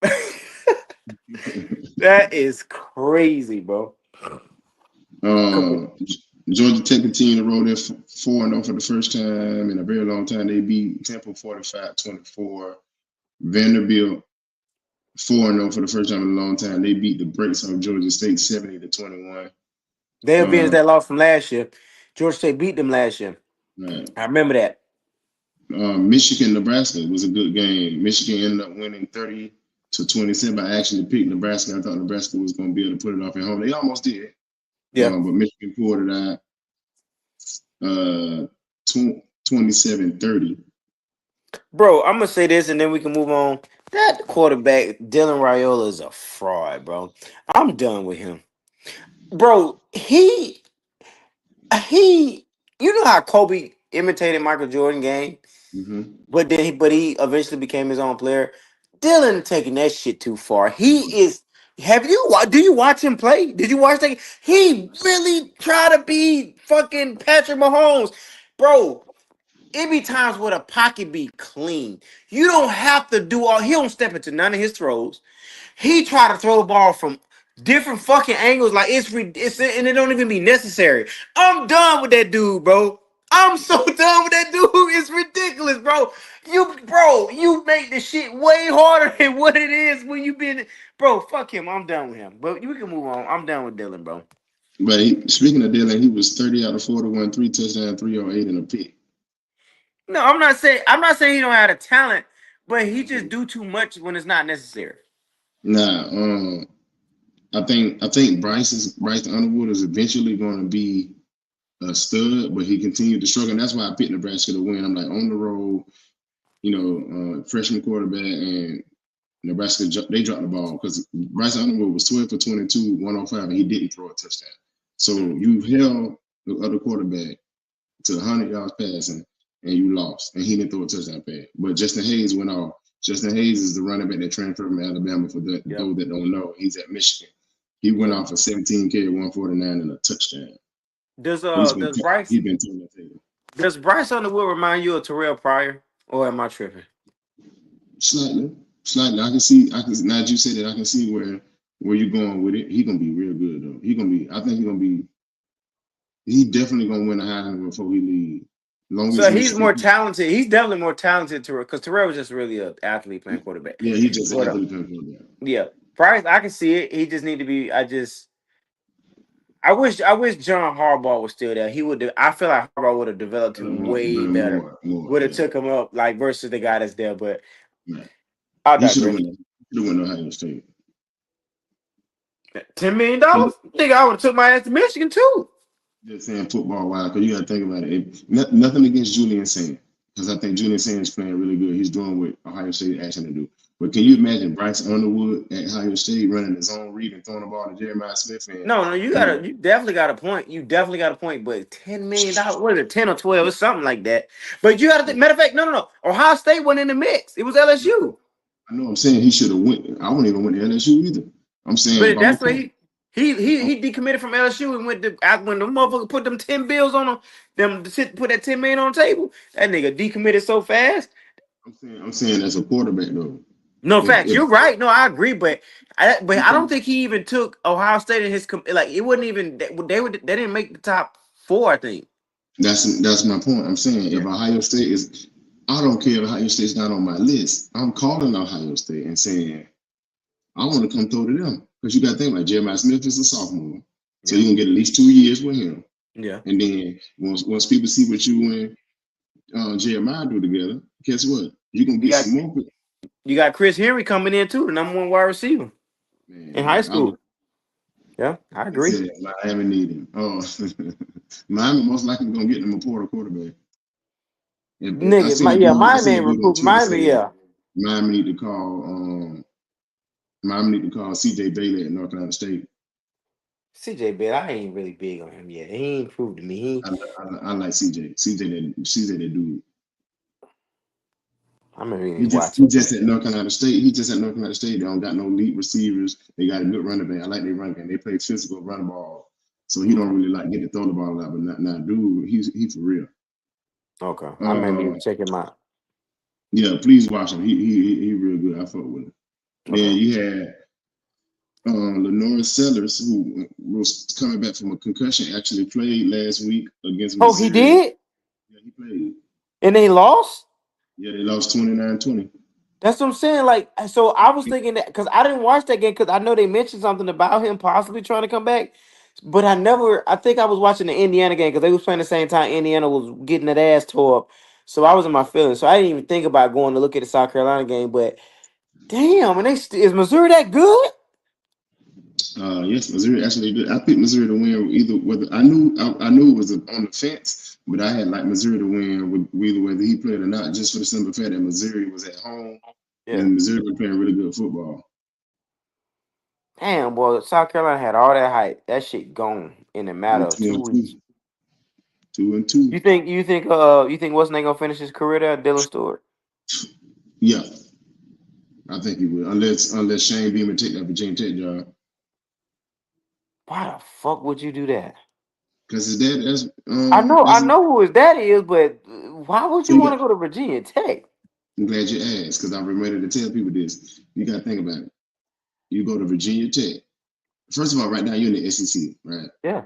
that. That is crazy, bro. Georgia Tech continued to roll their 4-0 for the first time in a very long time. They beat Temple 45-24. Vanderbilt 4-0 for the first time in a long time. They beat the brakes off Georgia State 70-21. They avenged that loss from last year. Georgia State beat them last year. Right. I remember that. Michigan, Nebraska was a good game. Michigan ended up winning 30-27. I actually picked Nebraska. I thought Nebraska was going to be able to put it off at home. They almost did. Yeah. But Michigan pulled it out 27-30. Bro, I'm going to say this and then we can move on. That quarterback, Dylan Raiola, is a fraud, bro. I'm done with him. Bro, he you know how Kobe imitated Michael Jordan game? Mm-hmm. But he eventually became his own player. Dylan taking that shit too far. He is. Do you watch him play? Did you watch that? He really try to be fucking Patrick Mahomes, bro. It be times where the pocket be clean. You don't have to do all. He don't step into none of his throws. He try to throw the ball from different fucking angles, like it's and it don't even be necessary. I'm done with that dude, bro. I'm so done with that dude. It's ridiculous, bro. You make the shit way harder than what it is when you been, bro. Fuck him. I'm done with him. But we can move on. I'm done with Dylan, bro. But speaking of Dylan, he was 30 out of 41, 3 touchdowns, 308 and a pick. No, I'm not saying he don't have the talent, but he just do too much when it's not necessary. Nah, I think Bryce Underwood is eventually going to be a stud, but he continued to struggle. And that's why I picked Nebraska to win. I'm like, on the road, freshman quarterback, and Nebraska, they dropped the ball because Bryce Underwood was 12 for 22, 105, and he didn't throw a touchdown. So you held the other quarterback to 100 yards passing, and you lost, and he didn't throw a touchdown pass. But Justin Hayes went off. Justin Hayes is the running back that transferred from Alabama. For those that don't know, he's at Michigan. He went off for 17 carry, 149, and a touchdown. Does Bryce Underwood remind you of Terrell Pryor, or am I tripping? Slightly. I can see. Now that you say that, I can see where you're going with it. He's gonna be real good though. He's definitely gonna win a Heisman before he leaves. So he's more talented. He's definitely more talented because Terrell was just really an athlete playing quarterback. Yeah, he's just an athlete playing quarterback. Yeah, Price, I can see it. He just need to be. I wish John Harbaugh was still there. He would. I feel like Harbaugh would have developed him way better. Would have took him up versus the guy that's there. But he should have went to Ohio State. $10 million, nigga. I would have took my ass to Michigan too. Just saying football wise, because you got to think about it. Nothing against Julian Saint, because I think Julian Saint is playing really good. He's doing what Ohio State asked him to do. But can you imagine Bryce Underwood at Ohio State running his own read and throwing the ball to Jeremiah Smith? No, you definitely got a point. You definitely got a point. But $10 million, what is it, 10 or 12 or something like that? But you got to think. Matter of fact, no. Ohio State wasn't in the mix. It was LSU. I know. I'm saying he should have went. I wouldn't even went to LSU either. I'm saying, but that's what he decommitted from LSU and went to when the motherfucker put them 10 bills on them put that 10 million on the table. That nigga decommitted so fast. I'm saying as a quarterback though. No, facts. You're right. No, I agree, but I don't think he even took Ohio State in his it wasn't even they didn't make the top 4. I think that's my point. I'm saying if Ohio State is, I don't care if Ohio State's not on my list. I'm calling Ohio State and saying I want to come throw to them. Because you got to think like Jeremiah Smith is a sophomore. So you can get at least 2 years with him. Yeah. And then once people see what you and Jeremiah do together, guess what? You're going to get some more. You got Chris Henry coming in too, the #1 wide receiver in high school. I agree. Miami need him. Oh, Miami most likely going to get them a portal quarterback. Miami recruit Miami, Miami need to call. Miami need to call. CJ Bailey at North Carolina State. CJ Bet, I ain't really big on him yet. He ain't proved to me. I like CJ. CJ that dude. I'm gonna really He just watch he him. just at North Carolina State. He just at North Carolina State. They don't got no elite receivers. They got a good running back. I like their running game. They play physical running ball. So he don't really like get to throw the ball out. But now dude, he for real. Okay, I may need to Uh, check him out. yeah, please watch him. He real good. I fuck with him. Then Okay. you had Lenore Sellers, who was coming back from a concussion, actually played last week against Oh, he Missouri. did, Yeah, he played. and they lost. Yeah, they lost 29-20. That's what I'm saying. Like, so I was thinking that because I didn't watch that game because I know they mentioned something about him possibly trying to come back, but I never. I think I was watching the Indiana game because they was playing the same time Indiana was getting that ass tore up. So I was in my feelings. So I didn't even think about going to look at the South Carolina game. But damn, and is Missouri that good? Yes, Missouri actually did. I picked Missouri to win either whether I knew it was on the fence, but I had like Missouri to win with either whether he played or not, just for the simple fact that Missouri was at home Yeah. and Missouri was playing really good football. Damn, boy, South Carolina had all that hype. That shit gone in a matter They're of two 2 and weeks. two, 2-2. You think what's name gonna finish his career there, Dylan Stewart? Yeah, I think he will, unless Shane Beamer take that Virginia Tech job, Why the fuck would you do that? because his dad I know who his daddy is, but why would you think want to go to Virginia Tech? I'm glad you asked because I'm ready to tell people this. You got to think about it. You go to Virginia Tech. First of all, right now you're in the SEC, right? Yeah,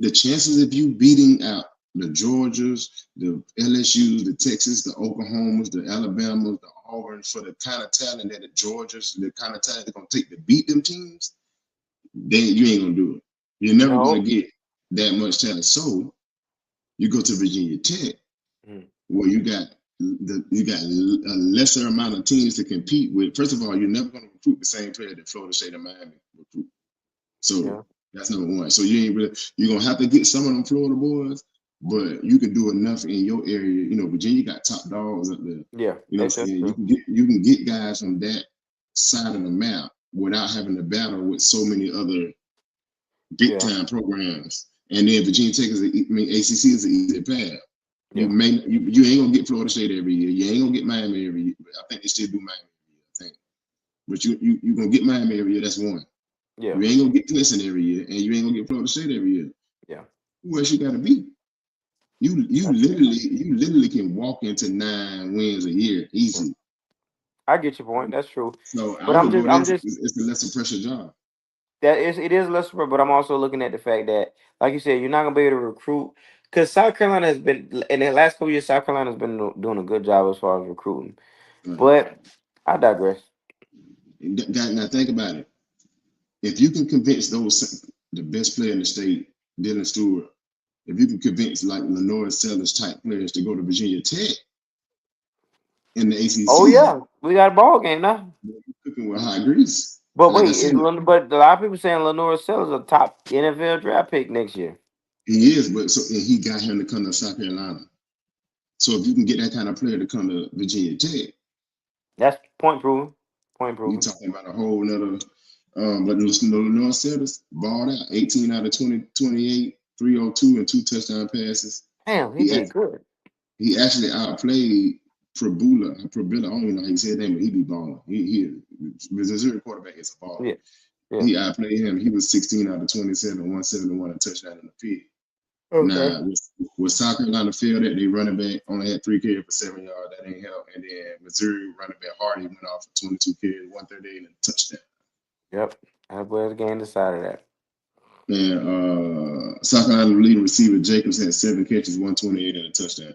The chances of you beating out the Georgias, the LSUs, the Texas, the Oklahomas, the Alabamas, the Auburns for the kind of talent that the Georgias, the kind of talent they're gonna take to beat them teams, then you ain't gonna do it. You're never gonna no, get that much talent. So you go to Virginia Tech, Mhm. where you got a lesser amount of teams to compete with. First of all, you're never gonna recruit the same player that Florida State and Miami recruit. Yeah, So that's number one. So you're gonna have to get some of them Florida boys, but you can do enough in your area. You know, Virginia got top dogs up there. yeah, You know what I'm that's saying? true. You can get guys from that side of the map without having to battle with so many other big Yeah, time programs. And then Virginia Tech ACC is an easy path. yeah, You ain't gonna get Florida State every year. You ain't gonna get Miami every year. I think they still do Miami every year, I think. But you gonna get Miami every year. That's one. yeah, You ain't gonna get Clemson every year, and you ain't gonna get Florida State every year. yeah. Who else you gotta beat? You That's true. literally can walk into 9 wins a year easy. I get your point. That's true. So I But would go there. I'm just It's a lesser pressure job. it is less, but I'm also looking at the fact that, like you said, you're not gonna be able to recruit because South Carolina has been in the last couple years. South Carolina has been doing a good job as far as recruiting. Right. But I digress. Now think about it. If you can convince the best player in the state, Dylan Stewart, if you can convince like Lenore Sellers type players to go to Virginia Tech in the Oh ACC, yeah, we got a ball game now. you're cooking with hot grease. But And like I wait, said, but a lot of people saying Lenore Sellers a top NFL draft pick next year. he is, and he got him to come to South Carolina. So if you can get that kind of player to come to Virginia Tech, That's point proven. Point we proven. talking about a whole nother. But Lenore Sellers balled out 18 out of 20, 28, 302, and 2 touchdown passes. Damn, he He did good. he actually outplayed Prabula. I don't even know how you say that name, but he be balling. He Missouri quarterback is a baller. Yeah, yeah. He outplayed him. He was 16 out of 27, 171, and touchdown in the field. Okay. Now, with South Carolina failed that, they running back only had 3 carries for 7 yards. That ain't help. And then Missouri running back Hardy went off for 22 carries, 138, and a touchdown. Yep. That was the game decided that. And South Carolina leading receiver Jacobs had 7 catches, 128, and a touchdown.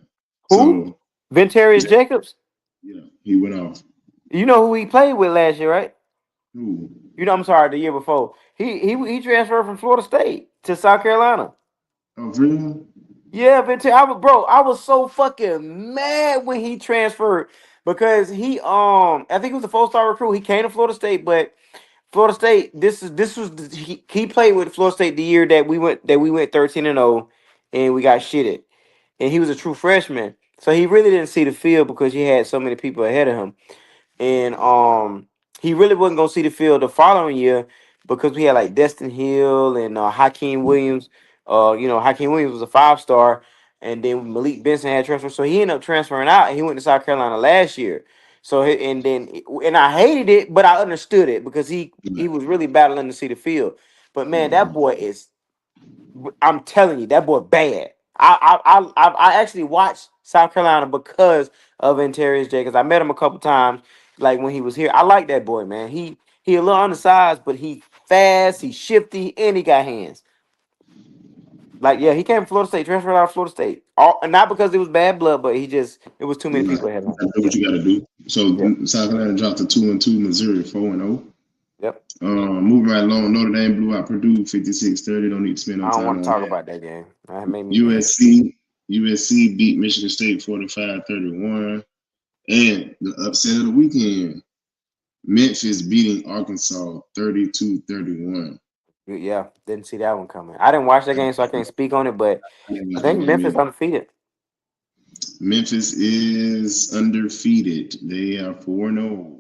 Who? So, Ventarius yeah, Jacobs. he went off. You know who he played with last year, right? Ooh. You know, I'm sorry, the year before. He transferred from Florida State to South Carolina. Oh, really? Yeah, Ventarius. I was so fucking mad when he transferred because I think he was a 4-star recruit. He came to Florida State, but Florida State, he played with Florida State the year that we went 13-0 and we got shitted. And he was a true freshman. So he really didn't see the field because he had so many people ahead of him. And he really wasn't gonna see the field the following year because we had like Destin Hill and Hakeem Williams. Hakeem Williams was a 5-star, and then Malik Benson had transferred, so he ended up transferring out, and he went to South Carolina last year. So and I hated it, but I understood it because he was really battling to see the field. But man, that boy is. I'm telling you, that boy bad. I actually watched South Carolina because of Antarius J. Because I met him a couple times, like when he was here. I like that boy, man. He a little undersized, but he fast, he shifty, and he got hands. Like yeah, he came from Florida State, transferred out of Florida State. Not because it was bad blood, but it was too many people ahead of him. Do what you got to do. So Yep. South Carolina dropped to 2-2, Missouri 4-0. Yep. Moving right along, Notre Dame blew out Purdue 56-30. Don't need to spend no I time don't want on to talk that. about that game. That made me mad. USC beat Michigan State 45-31. And the upset of the weekend, Memphis beating Arkansas 32-31. Yeah, didn't see that one coming. I didn't watch that game, so I can't speak on it. But I think Memphis undefeated. Memphis is undefeated. They are 4-0.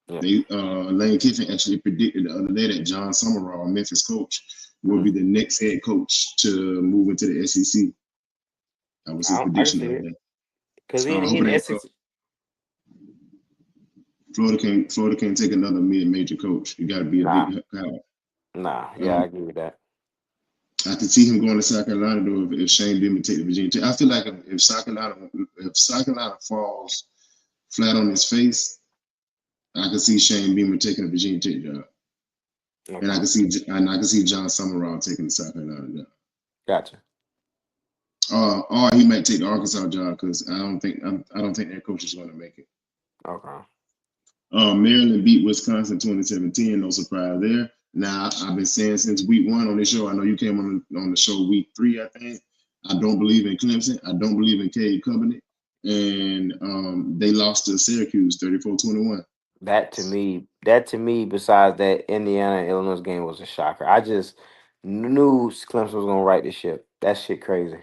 Yeah. They Lane Kiffin actually predicted the other day that John Summerall, Memphis coach, will be the next head coach to move into the SEC. That was his prediction the other day. Because he in the SEC. Florida can't take another mid-major coach. You got to be a big guy. Nah, yeah, I agree with that. I could see him going to South Carolina though if Shane Beamer take the Virginia Tech. I feel like if South Carolina falls flat on his face, I could see Shane Beamer taking a Virginia Tech job, and I can see John Summerall taking the South Carolina job. Gotcha. Or he might take the Arkansas job because I don't think their coach is going to make it. Okay. Maryland beat Wisconsin 27-10. No surprise there. Now I've been saying since week 1 on this show. I know you came on the show week 3. I think I don't believe in Clemson. I don't believe in Cade Covenant, and they lost to Syracuse 34-21. That to me, besides that Indiana Illinois game was a shocker. I just knew Clemson was gonna right the ship. That shit crazy.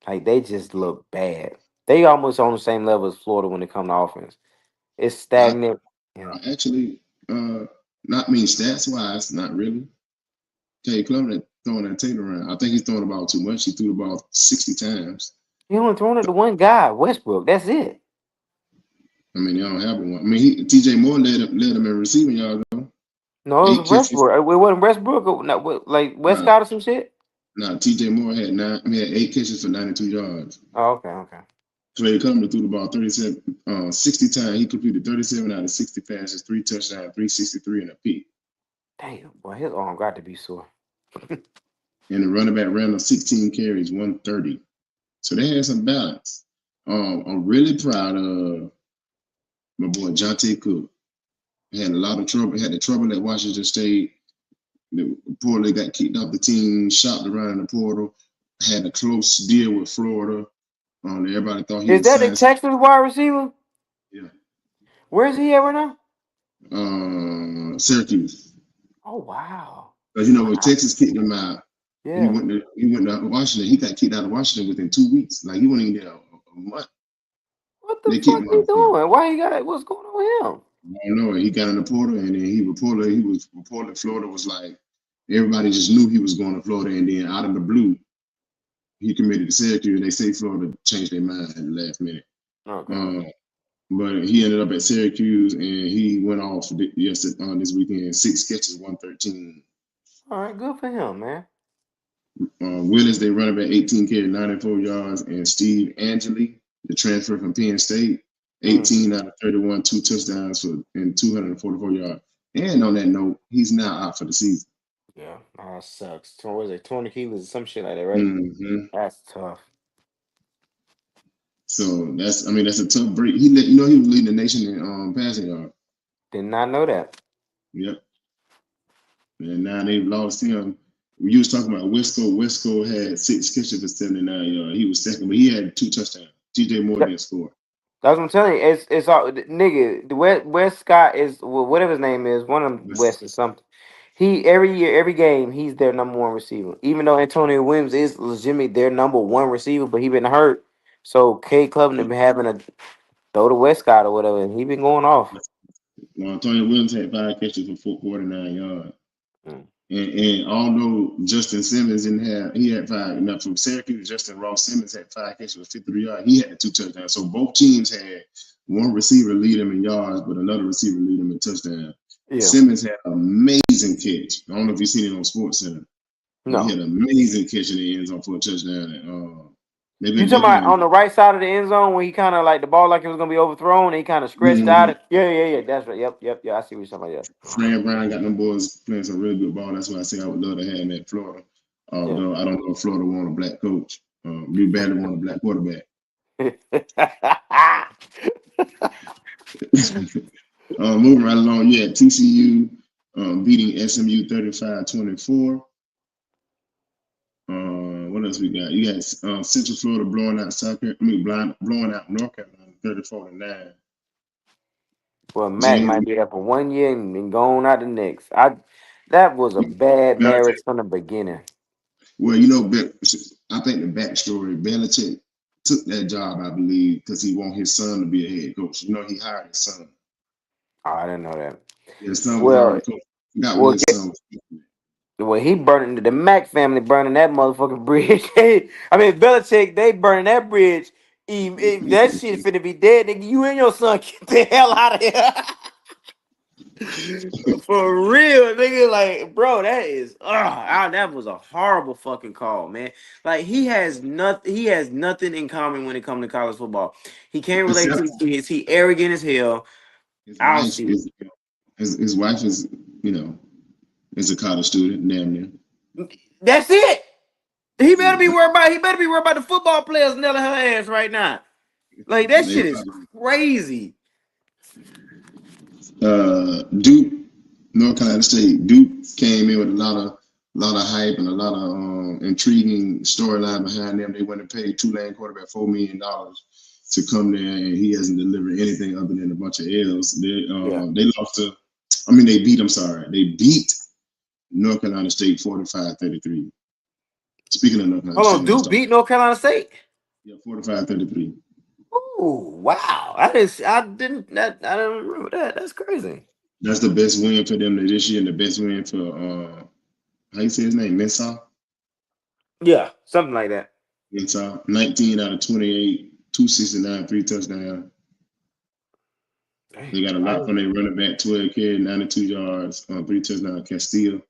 Like they just look bad. They almost on the same level as Florida when it comes to offense. It's stagnant. Actually, not mean stats wise, not really. Cade Covenant throwing that tape around. I think he's throwing the ball too much. He threw the ball 60 times. He only thrown it to one guy, Westbrook. That's it. I mean, they don't have one. I mean, TJ Moore led him in receiving yards though. No, it was Westbrook. It wasn't Westbrook. Like Westcott or some shit. No, TJ Moore had 8 catches for 92 yards. Oh, okay. Cade Covenant threw the ball 60 times. He completed 37 out of 60 passes, 3 touchdowns, 363 and a pick. Damn, boy, his arm got to be sore. And the running back ran on 16 carries, 130. So they had some balance. I'm really proud of my boy Jonte Cook. He had a lot of trouble. He had the trouble at Washington State. The portal got kicked off the team, shopped around in the portal, had a close deal with Florida. Everybody thought he was. Is that the Texas wide receiver? Yeah. Where is he at right now? Syracuse. Oh wow. Because when Texas kicked him out, yeah, he went to Washington. He got kicked out of Washington within 2 weeks. Like he wasn't even there a month. What the fuck he doing? Why he got? What's going on with him? I don't know. He got in the portal, and then he was reported Florida was like everybody just knew he was going to Florida, and then out of the blue, he committed to Syracuse. They say Florida changed their mind at the last minute. Okay. But he ended up at Syracuse, and he went off this weekend. 6 catches, 113. All right, good for him, man. Willis, they running back 18 carries, 94 yards, and Steve Angeli, the transfer from Penn State, 18 out of 31, 2 touchdowns and 244 yards. And on that note, he's now out for the season. Yeah, that sucks. What was it, 20 kilos or some shit like that, right? Mm-hmm. That's tough. So that's a tough break. He was leading the nation in passing yards. Did not know that. Yep. And now they've lost him. You was talking about Wesco. Wesco had 6 catches for 79 yards. He was second, but he had 2 touchdowns. TJ Moore didn't score. That's what I'm telling you. It's all nigga. The West Scott is whatever his name is. One of them West or something. He every year, every game, he's their number 1 receiver. Even though Antonio Williams is legitimately their number 1 receiver, but he been hurt. So Cade Covenant been having to throw to Westcott or whatever, and he been going off. Antonio Williams had 5 catches for 49 yards. And although Justin Simmons he had 5. Now from Syracuse, Justin Ross Simmons had 5 catches with 53 yards. He had 2 touchdowns. So both teams had one receiver lead him in yards, but another receiver lead him in touchdowns. Yeah. Simmons had an amazing catch. I don't know if you've seen it on SportsCenter. No. He had an amazing catch in the end zone for a touchdown. You talking about on the right side of the end zone when he kind of like the ball like it was gonna be overthrown and he kind of stretched out it? Yeah. That's right. Yep. I see what you're talking about. Yeah. Fran Brown got them boys playing some really good ball. That's why I say I would love to have him at Florida. Although I don't know if Florida want a black coach. We badly want a black quarterback. Moving right along, TCU beating SMU 35-24. What else we got? You got Central Florida blowing out blowing out North Carolina 34-9. Well, Mac might be there for 1 year and going out the next. That was a bad marriage from the beginning. Well, you know, I think the backstory, Belichick took that job, I believe, because he wanted his son to be a head coach. You know, he hired his son. Oh, I didn't know that. Yeah, his son was already coach. Well, he burning the Mac family burning that motherfucking bridge. I mean, Belichick, they burning that bridge. That shit finna be dead, nigga. You and your son get the hell out of here. For real, nigga. Like, bro, that was a horrible fucking call, man. Like, he has nothing in common when it comes to college football. He can't relate to his kids. He arrogant as hell. His wife is, is a college student, damn near. That's it. He better be worried about the football players nailing her ass right now. Like, that shit is crazy. Duke, North Carolina State. Duke came in with a lot of hype and a lot of intriguing storyline behind them. They went and paid Tulane quarterback $4 million to come there, and he hasn't delivered anything other than a bunch of L's. They lost to. They beat. They beat North Carolina State 45-33. Speaking of North Carolina State, Duke beat North Carolina State. Yeah, 45-33. Oh wow! I didn't remember that. That's crazy. That's the best win for them this year, and the best win for how you say his name, Mensah? Yeah, something like that. Mensah, 19 out of 28, 269, 3 touchdowns. They got a lot from their running back, 12 carries, 92 yards, 3 touchdowns. Castile.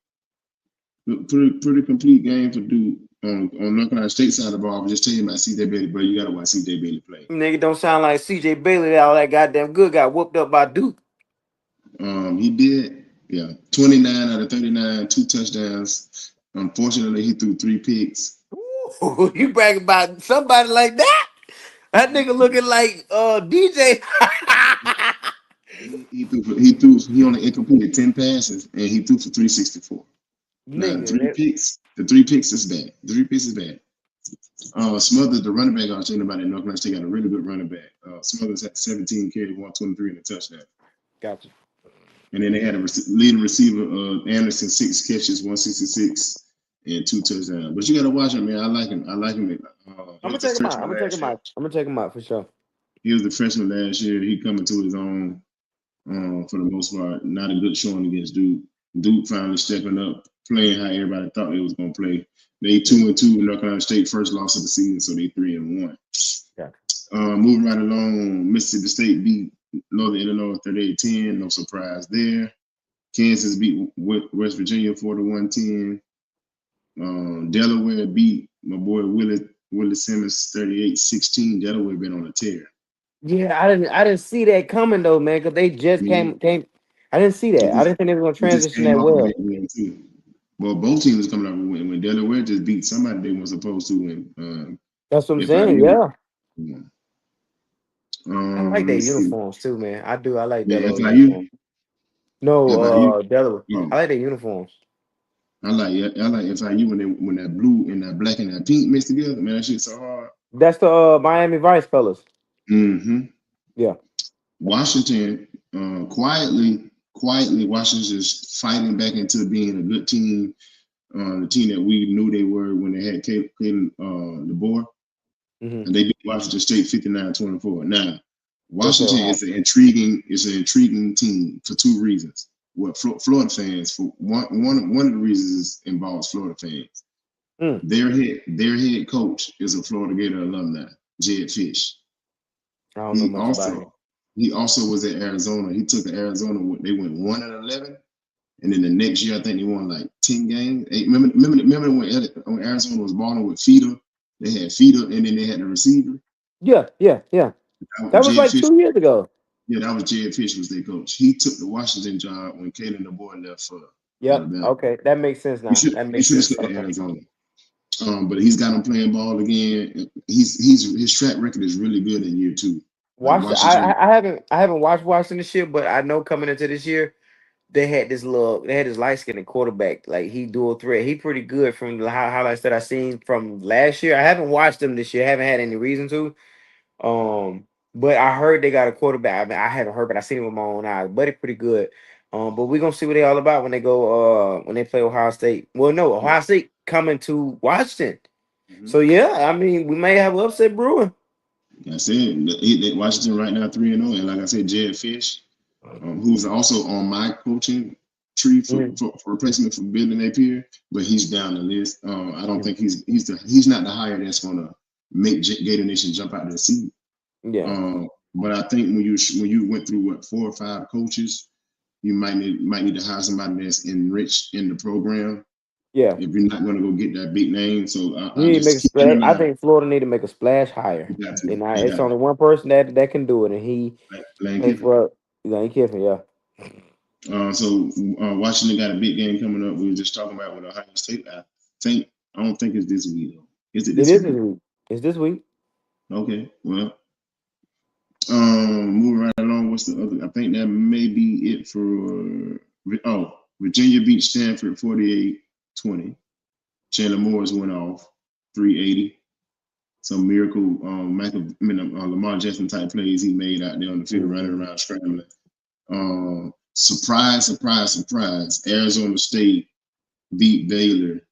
Pretty complete game for Duke. On North Carolina State side of the ball, I'm just telling you about CJ Bailey, bro. You gotta watch CJ Bailey play. Nigga don't sound like CJ Bailey. All that goddamn good got whooped up by Duke. He did. Yeah, 29 out of 39, 2 touchdowns. Unfortunately, he threw 3 picks. Ooh, you bragging about somebody like that? That nigga looking like DJ. He only completed 10 passes and he threw for 364. Now, 3 picks. The 3 picks is bad. Smothers, the running back I was talking about in North Carolina State, got a really good running back. Smothers had 17 carries, 123 and a touchdown. Gotcha. And then they had a leading receiver, Anderson, 6 catches, 166 and 2 touchdowns. But you got to watch him, man. I like him. I'm gonna take him out for sure. He was the freshman last year. He coming to his own for the most part. Not a good showing against Duke. Duke finally stepping up, playing how everybody thought they was gonna play. They 2-2 North Carolina State, first loss of the season, so they 3-1. Yeah. Moving right along, Mississippi State beat Northern Illinois 38-10. No surprise there. Kansas beat West Virginia 41-10. Delaware beat my boy Willie Simmons 38-16. Delaware been on a tear. Yeah, I didn't see that coming though, man, because they just came. I didn't see that. I didn't think they were gonna transition that well. Well, both teams coming up with win. When Delaware just beat somebody they weren't supposed to win. That's what I'm saying. Yeah. I like their let's uniforms too, man. I do. I like Yeah, Delaware. FIU. No, Delaware. Oh. I like their uniforms. I like FIU when that blue and that black and that pink mixed together. Man, that shit's so hard. That's the Miami Vice colors. Mm-hmm. Yeah. Washington, quietly, Washington's just fighting back into being a good team. The team that we knew they were when they had Kalen DeBoer. Mm-hmm. And they beat Washington State 59-24. Now, Washington is an intriguing team for 2 reasons. what Florida fans, for one of the reasons involves Florida fans. Mm. Their head coach is a Florida Gator alumni, Jed Fish. I don't know much about him. He also was at Arizona. He took Arizona. They went 1-11, and then the next year I think they won like 10 games. Remember when Arizona was balling with Feeder? They had Feeder, and then they had the receiver. Yeah. That was like 2 years ago. Yeah, that was Jed Fish was their coach. He took the Washington job when Kalen DeBoer left for Alabama. Okay, that makes sense now. He should have stayed in Arizona. But he's got him playing ball again. His track record is really good in year 2. Washington. I haven't watched Washington this year, but I know coming into this year they had this light skinned quarterback. Like he dual threat. He pretty good from the highlights that I seen from last year. I haven't watched them this year. I haven't had any reason to. But I heard they got a quarterback. I mean, I haven't heard, but I seen him with my own eyes. But it's pretty good. But we're gonna see what they all about when they go when they play Ohio State. Well, no, Ohio State coming to Washington. Mm-hmm. So yeah, I mean, we may have an upset brewing. I said Washington right now 3-0, and like I said, Jed Fish, who's also on my coaching tree for replacement for Billy Napier, but he's down the list. I don't think he's not the hire that's gonna make Gator Nation jump out of the seat. Yeah. But I think when you went through 4 or 5 coaches, you might need to hire somebody that's enriched in the program. Yeah. If you're not going to go get that big name, so I think Florida need to make a splash hire. It's only one person that can do it, and Lane Kiffin. Lane Kiffin, yeah. So Washington got a big game coming up. We were just talking about with Ohio State. I don't think it's this week though. Is it this week? It's this week. Okay, well, moving right along. What's the other? I think that may be it for. Virginia beat Stanford 48-20. Chandler Morris went off 380. Some miracle Lamar Jackson type plays he made out there on the field, running around scrambling. Surprise! Arizona State beat Baylor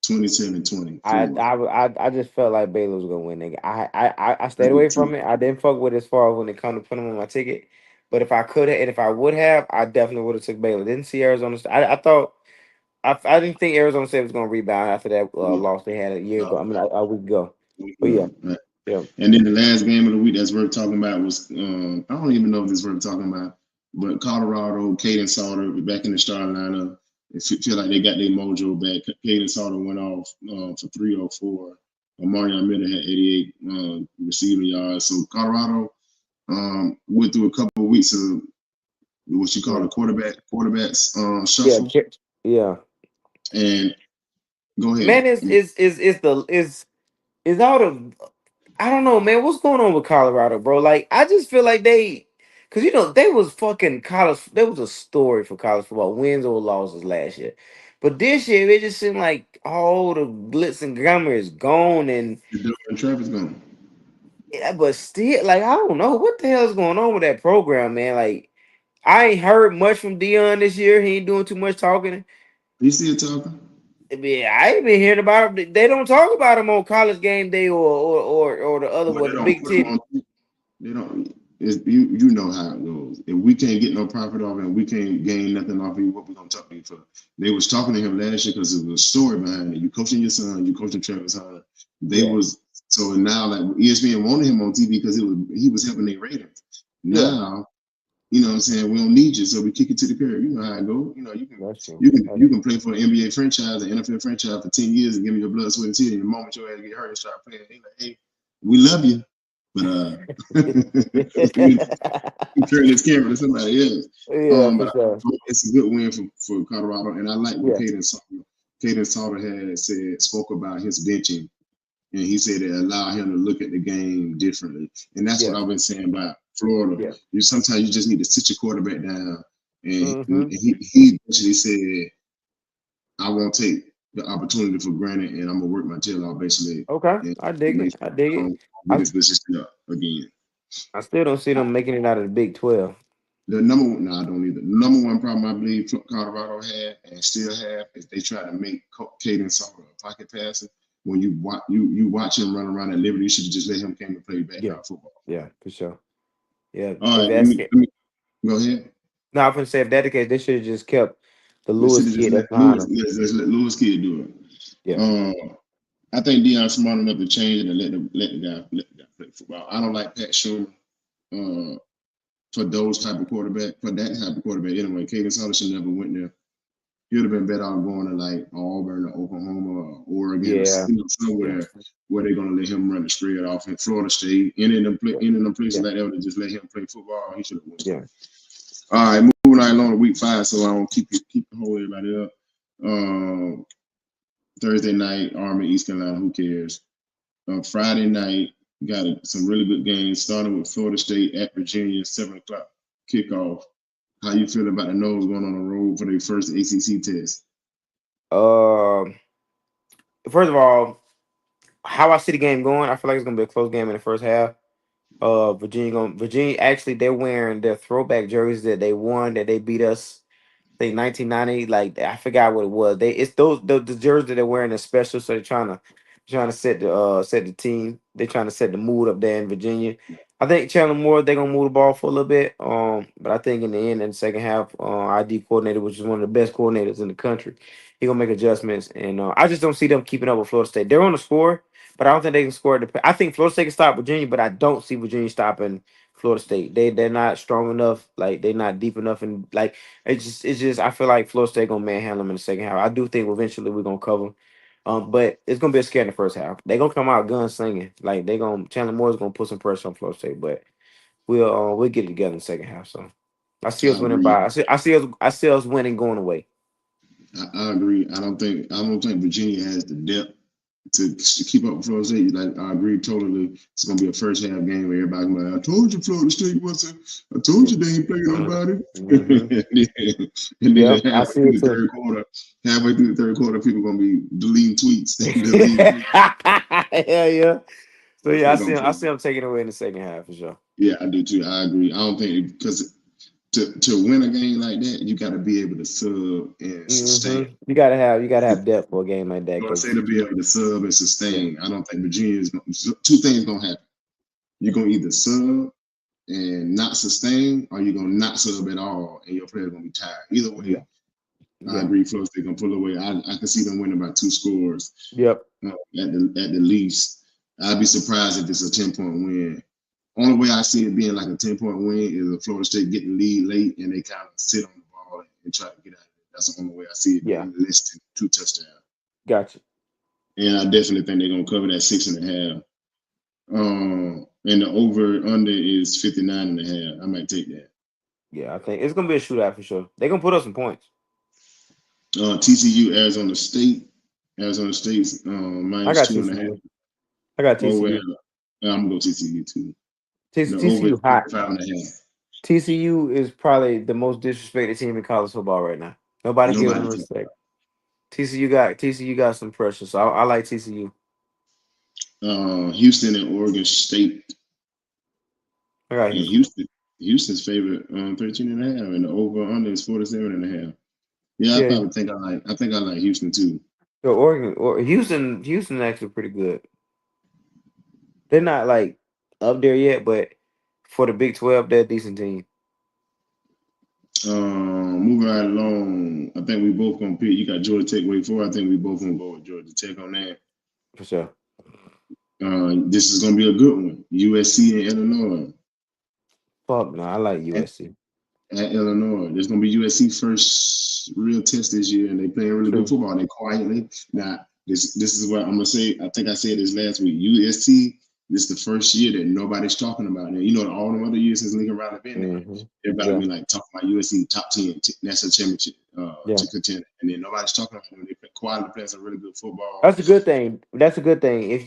27-20. I just felt like Baylor was gonna win. I stayed away from it. I didn't fuck with it as far as when it come to putting them on my ticket. But if I could have, and if I would have, I definitely would have took Baylor. Didn't see Arizona State. I didn't think Arizona State was gonna rebound after that loss they had a year ago. I mean, a week ago. But yeah. And then the last game of the week that's worth talking about was I don't even know if this is worth talking about, but Colorado, Caden Sauter back in the starting lineup. It feel like they got their mojo back. Caden Sauter went off for 304. Marion Miller had 88 receiving yards. So Colorado went through a couple of weeks of what you call a quarterbacks shuffle. Yeah. And go ahead. Man, is all the I don't know, man. What's going on with Colorado, bro? Like, I just feel like because they was fucking college. There was a story for college football, wins or losses last year, but this year it just seemed like all the glitz and glamour is gone, and Trevor's gone. Yeah, but still, like, I don't know what the hell is going on with that program, man. Like, I ain't heard much from Dion this year. He ain't doing too much talking. He's still talking. Yeah, I ain't been hearing about him. They don't talk about him on College Game Day or the other one, the Big Ten. They don't. You know how it goes. If we can't get no profit off it and we can't gain nothing off of you, what we gonna talk to you for? They was talking to him last year because there was a story behind it. You coaching your son, you coaching Travis Hunter. So now like ESPN wanted him on TV because he was helping their ratings. Now, you know what I'm saying, we don't need you, so we kick it to the curb. You know how it goes. You know, you can play for an NBA franchise, an NFL franchise for 10 years and give me your blood, sweat, and tears. And the moment your ass get hurt and start playing, they like, hey, we love you. But turn this camera to somebody else. But it's a good win for Colorado, and I like what Caden Sauter spoke about his benching, and he said it allowed him to look at the game differently, and that's what I've been saying about Florida. Sometimes you just need to sit your quarterback down, and he actually said, "I won't take the opportunity for granted, and I'm gonna work my tail off basically." Okay, I dig it. This position up again. I still don't see them making it out of the Big 12. The number one, no, I don't either. The number one problem I believe Colorado had and still have is they try to make Caden Sauter a pocket passer. When you watch him run around at Liberty, you should just let him come and play backyard football. Yeah, for sure. Yeah. All right, let me go ahead. No, I'm gonna say if that's the case, they should have just kept the They should Lewis have just kid let that's behind him. let's let Lewis kid do it. Yeah. I think Deion's smart enough to change it and let the guy play football. I don't like Pat Shermer for those type of quarterback, for that type of quarterback anyway. Caden Sutherland never went there. He would have been better off going to like Auburn or Oklahoma or Oregon or Yeah. somewhere Yeah. where they're gonna let him run the spread off in Florida State. Any of them places Yeah. like that would just let him play football. He should have won. Yeah. All right, moving right along to week 5, so I don't keep hold everybody up. Thursday night, Army, East Carolina, who cares? Friday night, got some really good games, starting with Florida State at Virginia, 7 o'clock kickoff. How you feel about the Noles going on the road for their first ACC test? First of all, how I see the game going, I feel like it's gonna be a close game in the first half. Virginia actually they're wearing their throwback jerseys that they won that they beat us. I think 1990, like I forgot what it was. It's those the jerseys that they're wearing is special, so they're trying to set the team. They're trying to set the mood up there in Virginia. I think Chandler Moore they're gonna move the ball for a little bit. But I think in the end, in the second half, ID coordinator, which is one of the best coordinators in the country, he gonna make adjustments. And I just don't see them keeping up with Florida State. They're on the score, but I don't think they can score. I think Florida State can stop Virginia, but I don't see Virginia stopping Florida State. They're not strong enough. Like they're not deep enough, and like it's just I feel like Florida State gonna manhandle them in the second half. I do think eventually we're gonna cover. But it's gonna be a scare in the first half. They're gonna come out gunslinging. Like they gonna Chandler Moore's gonna put some pressure on Florida State, but we'll get it together in the second half. So I see us I winning agree. by I see us winning going away. I agree. I don't think Virginia has the depth to keep up with Florida State. Like I agree totally. It's gonna be a first half game where everybody's like, I told you Florida State wasn't. I told you they ain't playing nobody. And then Yep, I see it too. halfway through the third quarter, people gonna be deleting tweets. Yeah. So yeah, They're I gonna see them taking it away in the second half for sure. Yeah, I do too. I agree. I don't think because to win a game like that, you got to be able to sub and sustain. You gotta have depth for a game like that You know what I'm because saying? To be able to sub and sustain. I don't think Virginia is two things gonna happen. You're gonna either sub and not sustain, or you're gonna not sub at all, and your players gonna be tired. Either way, I agree. Florida State gonna pull away. I can see them winning by 2 scores. Yep. At the least. I'd be surprised if it's a 10-point win. Only way I see it being like a 10-point win is if Florida State get the lead late and they kind of sit on the ball and try to get out of it. That's the only way I see it being less than 2 touchdowns. Gotcha. And I definitely think they're gonna cover that 6.5. And the over under is 59.5. I might take that. Yeah, I think it's gonna be a shootout for sure. They're gonna put up some points. TCU, Arizona State. Arizona State's minus 2.5. I got TCU. I'm gonna go TCU too. TCU hot. 5.5. TCU is probably the most disrespected team in college football right now. Nobody gives them respect. TCU got some pressure, so I like TCU. Houston and Oregon State. I got Houston's favorite 13.5, and the over under is 47.5. Yeah, I probably think I like Houston too. So Oregon or Houston actually pretty good. They're not like up there yet, but for the Big 12, they're a decent team. Moving right along, I think we both gonna pick. You got Georgia Tech, Wake Forest. I think we both gonna go with Georgia Tech on that. For sure. This is gonna be a good one. USC and Illinois. Fuck no, I like USC. At Illinois, there's gonna be USC first real test this year, and they playing really good football. They quietly now. This is what I'm gonna say. I think I said this last week. USC. This is the first year that nobody's talking about it. You know, all the other years since Lincoln Riley been there, everybody been like talking about USC top 10 national championship to contend, and then nobody's talking about them. They quietly playing some really good football. That's a good thing. If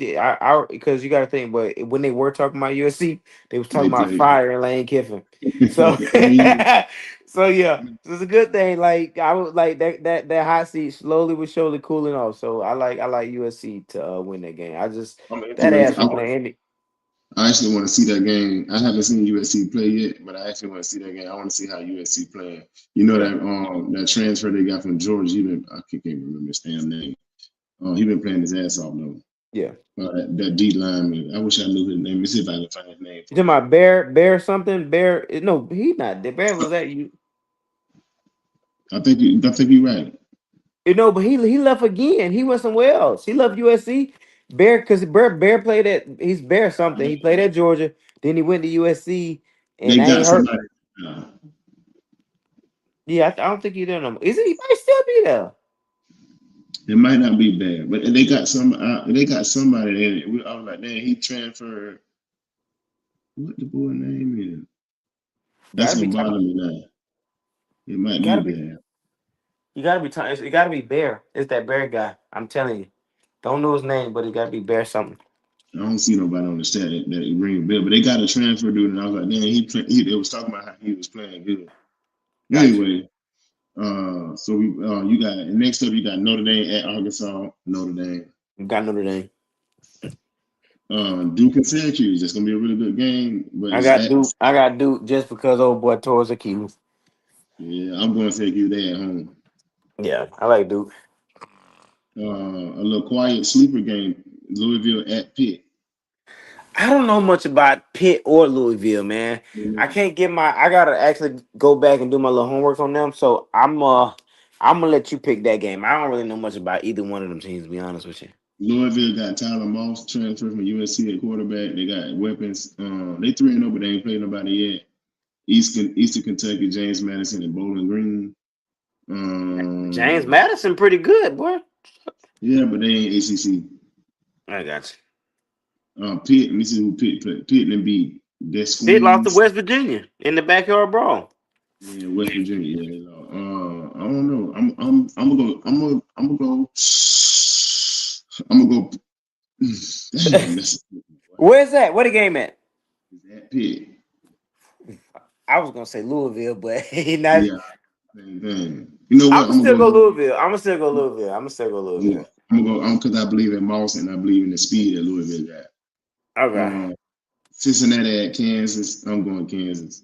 because you got to think, but when they were talking about USC, they was talking about fire and Lane Kiffin. So, so yeah, it's a good thing. Like I would like that hot seat slowly but surely cooling off. So I like USC to win that game. That ass was playing. I actually want to see that game. I haven't seen USC play yet, but I actually want to see that game. I want to see how USC playing. You know that transfer they got from Georgia. I can't remember his damn name. He been playing his ass off though. Yeah. That D lineman. I wish I knew his name. Let me see if I can find his name. You talking about Bear something? Bear? No, he not. The Bear was that you. I think you're right. You know, but he left again. He went somewhere else. He left USC. Bear, because Bear played at he's Bear something. He played at Georgia. Then he went to USC, and They I ain't got hurt. somebody. Uh, Yeah, I don't think he did no more. Is it? He might still be there. it might not be bad, but they got some. They got somebody in it. I was like, man, he transferred. What the boy name is? That's Gotta be gonna top. bother me now. It might be Gotta be. bad. You gotta be. It gotta be Bear. It's that Bear guy. I'm telling you. Don't know his name, but it gotta be Bear something. I don't see nobody on the stat that he ring a bell, but they got a transfer dude, and I was like, man, they was talking about how he was playing good. Gotcha. Anyway, so we you got next up you got Notre Dame at Arkansas, Notre Dame. Got Notre Dame. Duke and Syracuse. It's gonna be a really good game, but I it's got at Duke. I got Duke just because old boy tore his Achilles. yeah. I'm going to Syracuse. They at home. Yeah, I like Duke. A little quiet sleeper game. Louisville at Pitt. I don't know much about Pitt or Louisville, man. I can't get my. I gotta actually go back and do my little homework on them. So I'm gonna let you pick that game. I don't really know much about either one of them teams, to be honest with you. Louisville got Tyler Moss transferred from USC at quarterback. They got weapons. They 3-0, but they ain't played nobody yet. Eastern Kentucky, James Madison and Bowling Green. James Madison, pretty good, boy. Yeah, but they ain't ACC. I got Pitt. Let me see who Pitt played. Pitt and beat. That you. Pitt lost to squeeze. West Virginia in the backyard brawl. Yeah, West Virginia. Yeah, they lost. I don't know. I'm gonna go. I'm gonna go. I'm gonna go. Damn, that's Where's that? Where the game at? that Pitt. I was gonna say Louisville, but not. Yeah, same thing. You know I'm what? gonna still go Louisville. I'm gonna still go Louisville. I'm gonna still go Yeah, Louisville. I'm gonna go. Because I believe in Moss and I believe in the speed that Louisville got. Okay. Cincinnati at Kansas. I'm going Kansas.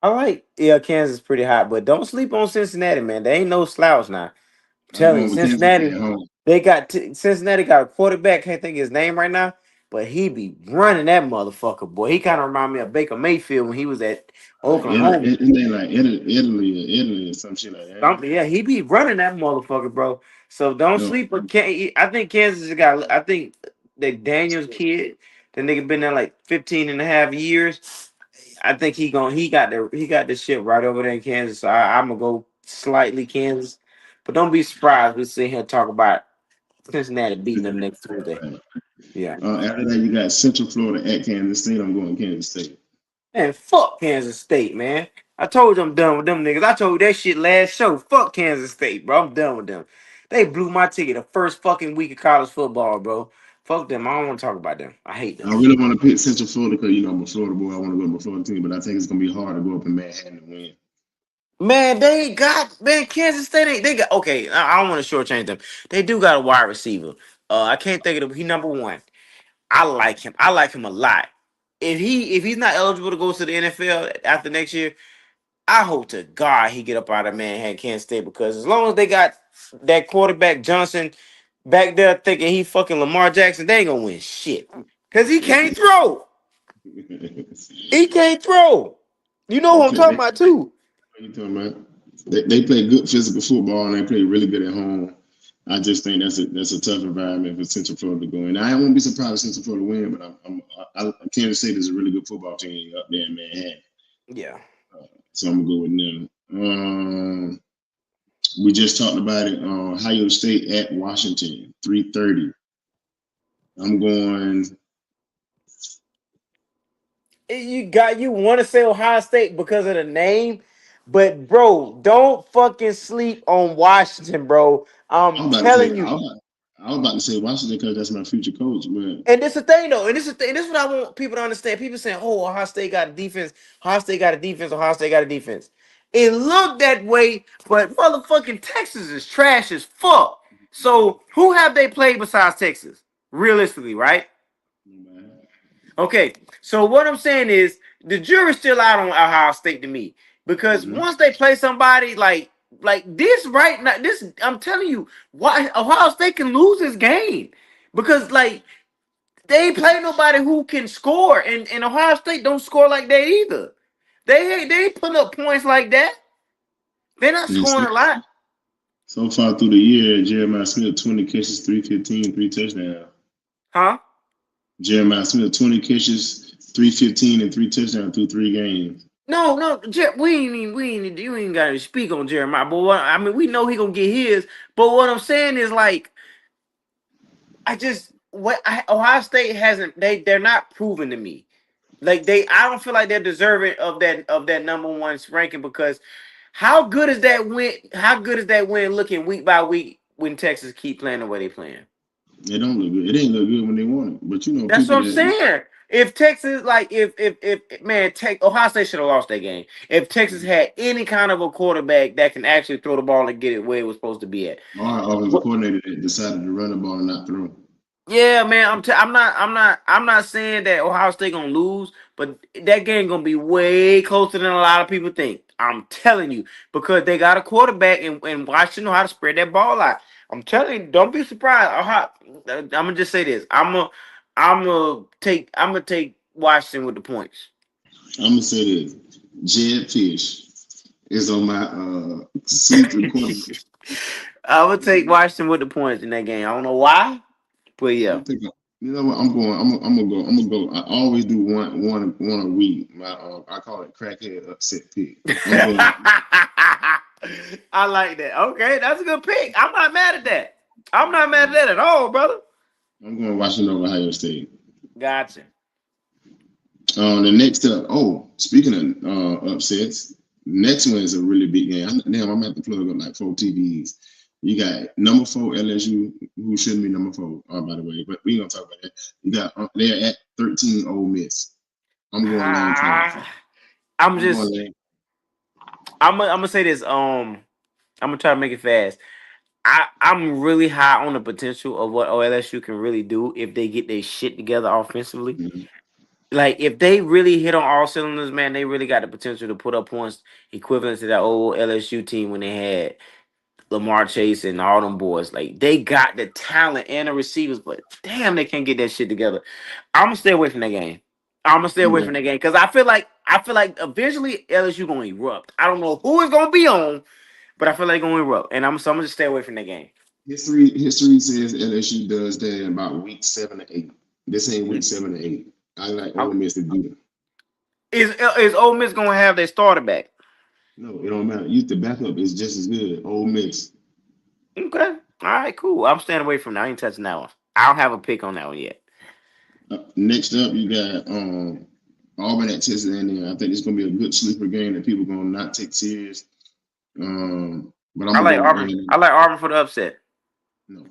I like Kansas pretty hot, but don't sleep on Cincinnati, man. They ain't no slouch now. I'm I'm telling you, going with Kansas at Cincinnati. home. Cincinnati got a quarterback. Can't think of his name right now, but he be running that motherfucker, boy. He kind of remind me of Baker Mayfield when he was at Like Italy, Oklahoma. like Italy or some shit like that. Something, yeah, he be running that motherfucker, bro. So don't No, sleep. I think Kansas has got. I think that Daniels kid, the nigga been there like 15 and a half years. I think he got the shit right over there in Kansas. So I'm gonna go slightly Kansas, but don't be surprised we sit here and talk about Cincinnati beating them next Tuesday. Yeah, after that, you got Central Florida at Kansas State. I'm going Kansas State. man, fuck Kansas State, man. I told you I'm done with them niggas. I told you that shit last show. Fuck Kansas State, bro. I'm done with them. They blew my ticket the first fucking week of college football, bro. Fuck them. I don't want to talk about them. I hate them. I really want to pick Central Florida because I'm a Florida boy. I want to go with my Florida team, but I think it's gonna be hard to go up in Manhattan and win. Man, Kansas State ain't they got okay. I don't want to shortchange them. They do got a wide receiver. I can't think of he number one. I like him. I like him a lot. If he's not eligible to go to the NFL after next year, I hope to God he get up out of Manhattan, Kansas State, because as long as they got that quarterback Johnson back there thinking he fucking Lamar Jackson, they ain't gonna win shit. Cause he can't throw. He can't throw. You know who I'm talking Okay, about too. what you talking about? They play good physical football and they play really good at home. I just think that's a tough environment for Central Florida to go in. I won't be surprised if Central Florida win, but Kansas State is a really good football team up there in Manhattan, Yeah. so I'm gonna go with them. We just talked about it. Ohio State at Washington, 3:30. I'm going. You want to say Ohio State because of the name, but bro, don't fucking sleep on Washington, bro. I I'm was about to say. telling you. I was about to say Washington because that's my future coach, but And this the thing though, and this is the thing, this is what I want people to understand. People saying, "Oh, Ohio State got a defense. Ohio State got a defense. Ohio State got a defense." It looked that way, but motherfucking Texas is trash as fuck. So who have they played besides Texas? Realistically, right? Okay, so what I'm saying is the jury's still out on Ohio State to me because mm-hmm. once they play somebody like this right now, this I'm telling you, why Ohio State can lose this game because like they ain't play nobody who can score, and Ohio State don't score like that either. They ain't putting up points like that. They're not scoring a lot. So far through the year, Jeremiah Smith 20 catches, 315, 3 touchdowns. Huh? Jeremiah Smith 20 catches, 315, and 3 touchdowns through 3 games. No, you ain't got to speak on Jeremiah. But we know he gonna get his. But what I'm saying is like, Ohio State hasn't. They're not proven to me. Like I don't feel like they're deserving of that number one ranking because how good is that win? How good is that win looking week by week when Texas keep playing the way they playing? It don't look good. It ain't look good when they want it. But you know, that's what I'm saying. If Texas, like, if Ohio State should have lost that game. If Texas had any kind of a quarterback that can actually throw the ball and get it where it was supposed to be at, our offensive coordinator that decided to run the ball and not throw. Yeah, man. I'm not saying that Ohio State gonna lose, but that game gonna be way closer than a lot of people think. I'm telling you because they got a quarterback and Washington know how to spread that ball out. I'm telling you, don't be surprised. I'm gonna just say this. I'm gonna take Washington with the points. I'm gonna say this. Jed Fish is on my sleeper quarterback. I'm gonna take Washington with the points in that game. I don't know why, but yeah. You know what? I'm gonna go. I always do one a week. I call it crackhead upset pick. I like that. Okay, that's a good pick. I'm not mad at that. I'm not mad at that at all, brother. I'm going Washington over Ohio State. Gotcha. The next up. Oh, speaking of upsets, next one is a really big game. I'm gonna have to plug up like 4 TVs. You got number 4 LSU, who shouldn't be number 4, by the way, but we gonna talk about that. You got they're at 13 Ole Miss. I'm going Lane Kiffin. I'm gonna say this. I'm gonna try to make it fast. I'm really high on the potential of what LSU can really do if they get their shit together offensively. Mm-hmm. Like if they really hit on all cylinders, man, they really got the potential to put up points equivalent to that old LSU team when they had Lamar Chase and all them boys. Like they got the talent and the receivers, but damn, they can't get that shit together. I'm gonna stay away from that game. Because I feel like eventually LSU gonna erupt. I don't know who it's gonna be on, but I feel like it's gonna erupt, and I'm gonna just stay away from that game. History says LSU does that in about week 7 to 8. This ain't week 7 to 8. I like Ole Miss to do that. Is Ole Miss gonna have their starter back? No, it don't matter. The backup is just as good. Ole Miss. Okay. All right, cool. I'm staying away from that. I ain't touching that one. I don't have a pick on that one yet. Next up, you got Auburn at Texas A&M. I think it's gonna be a good sleeper game that people gonna not take serious. But I like Auburn. I like Auburn for the upset. No,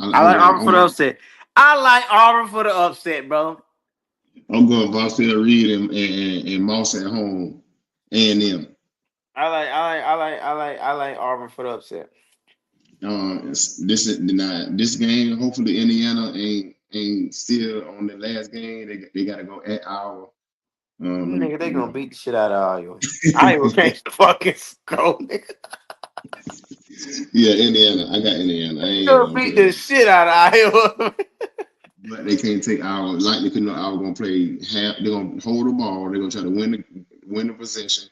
I like Auburn for the upset. I like Auburn for the upset, bro. I'm going Boswell Reed and Moss at home. A&M. I like Auburn for the upset. This game. Hopefully, Indiana ain't still on the last game. They got to go at Iowa. Nigga, they gonna beat the shit out of Iowa. Iowa can't fucking score, nigga. Yeah, Indiana. I got Indiana. They gonna beat the shit out of Iowa. But they can't take Iowa. Likely, because Iowa gonna play half. They're gonna hold the ball. They're gonna try to win the possession.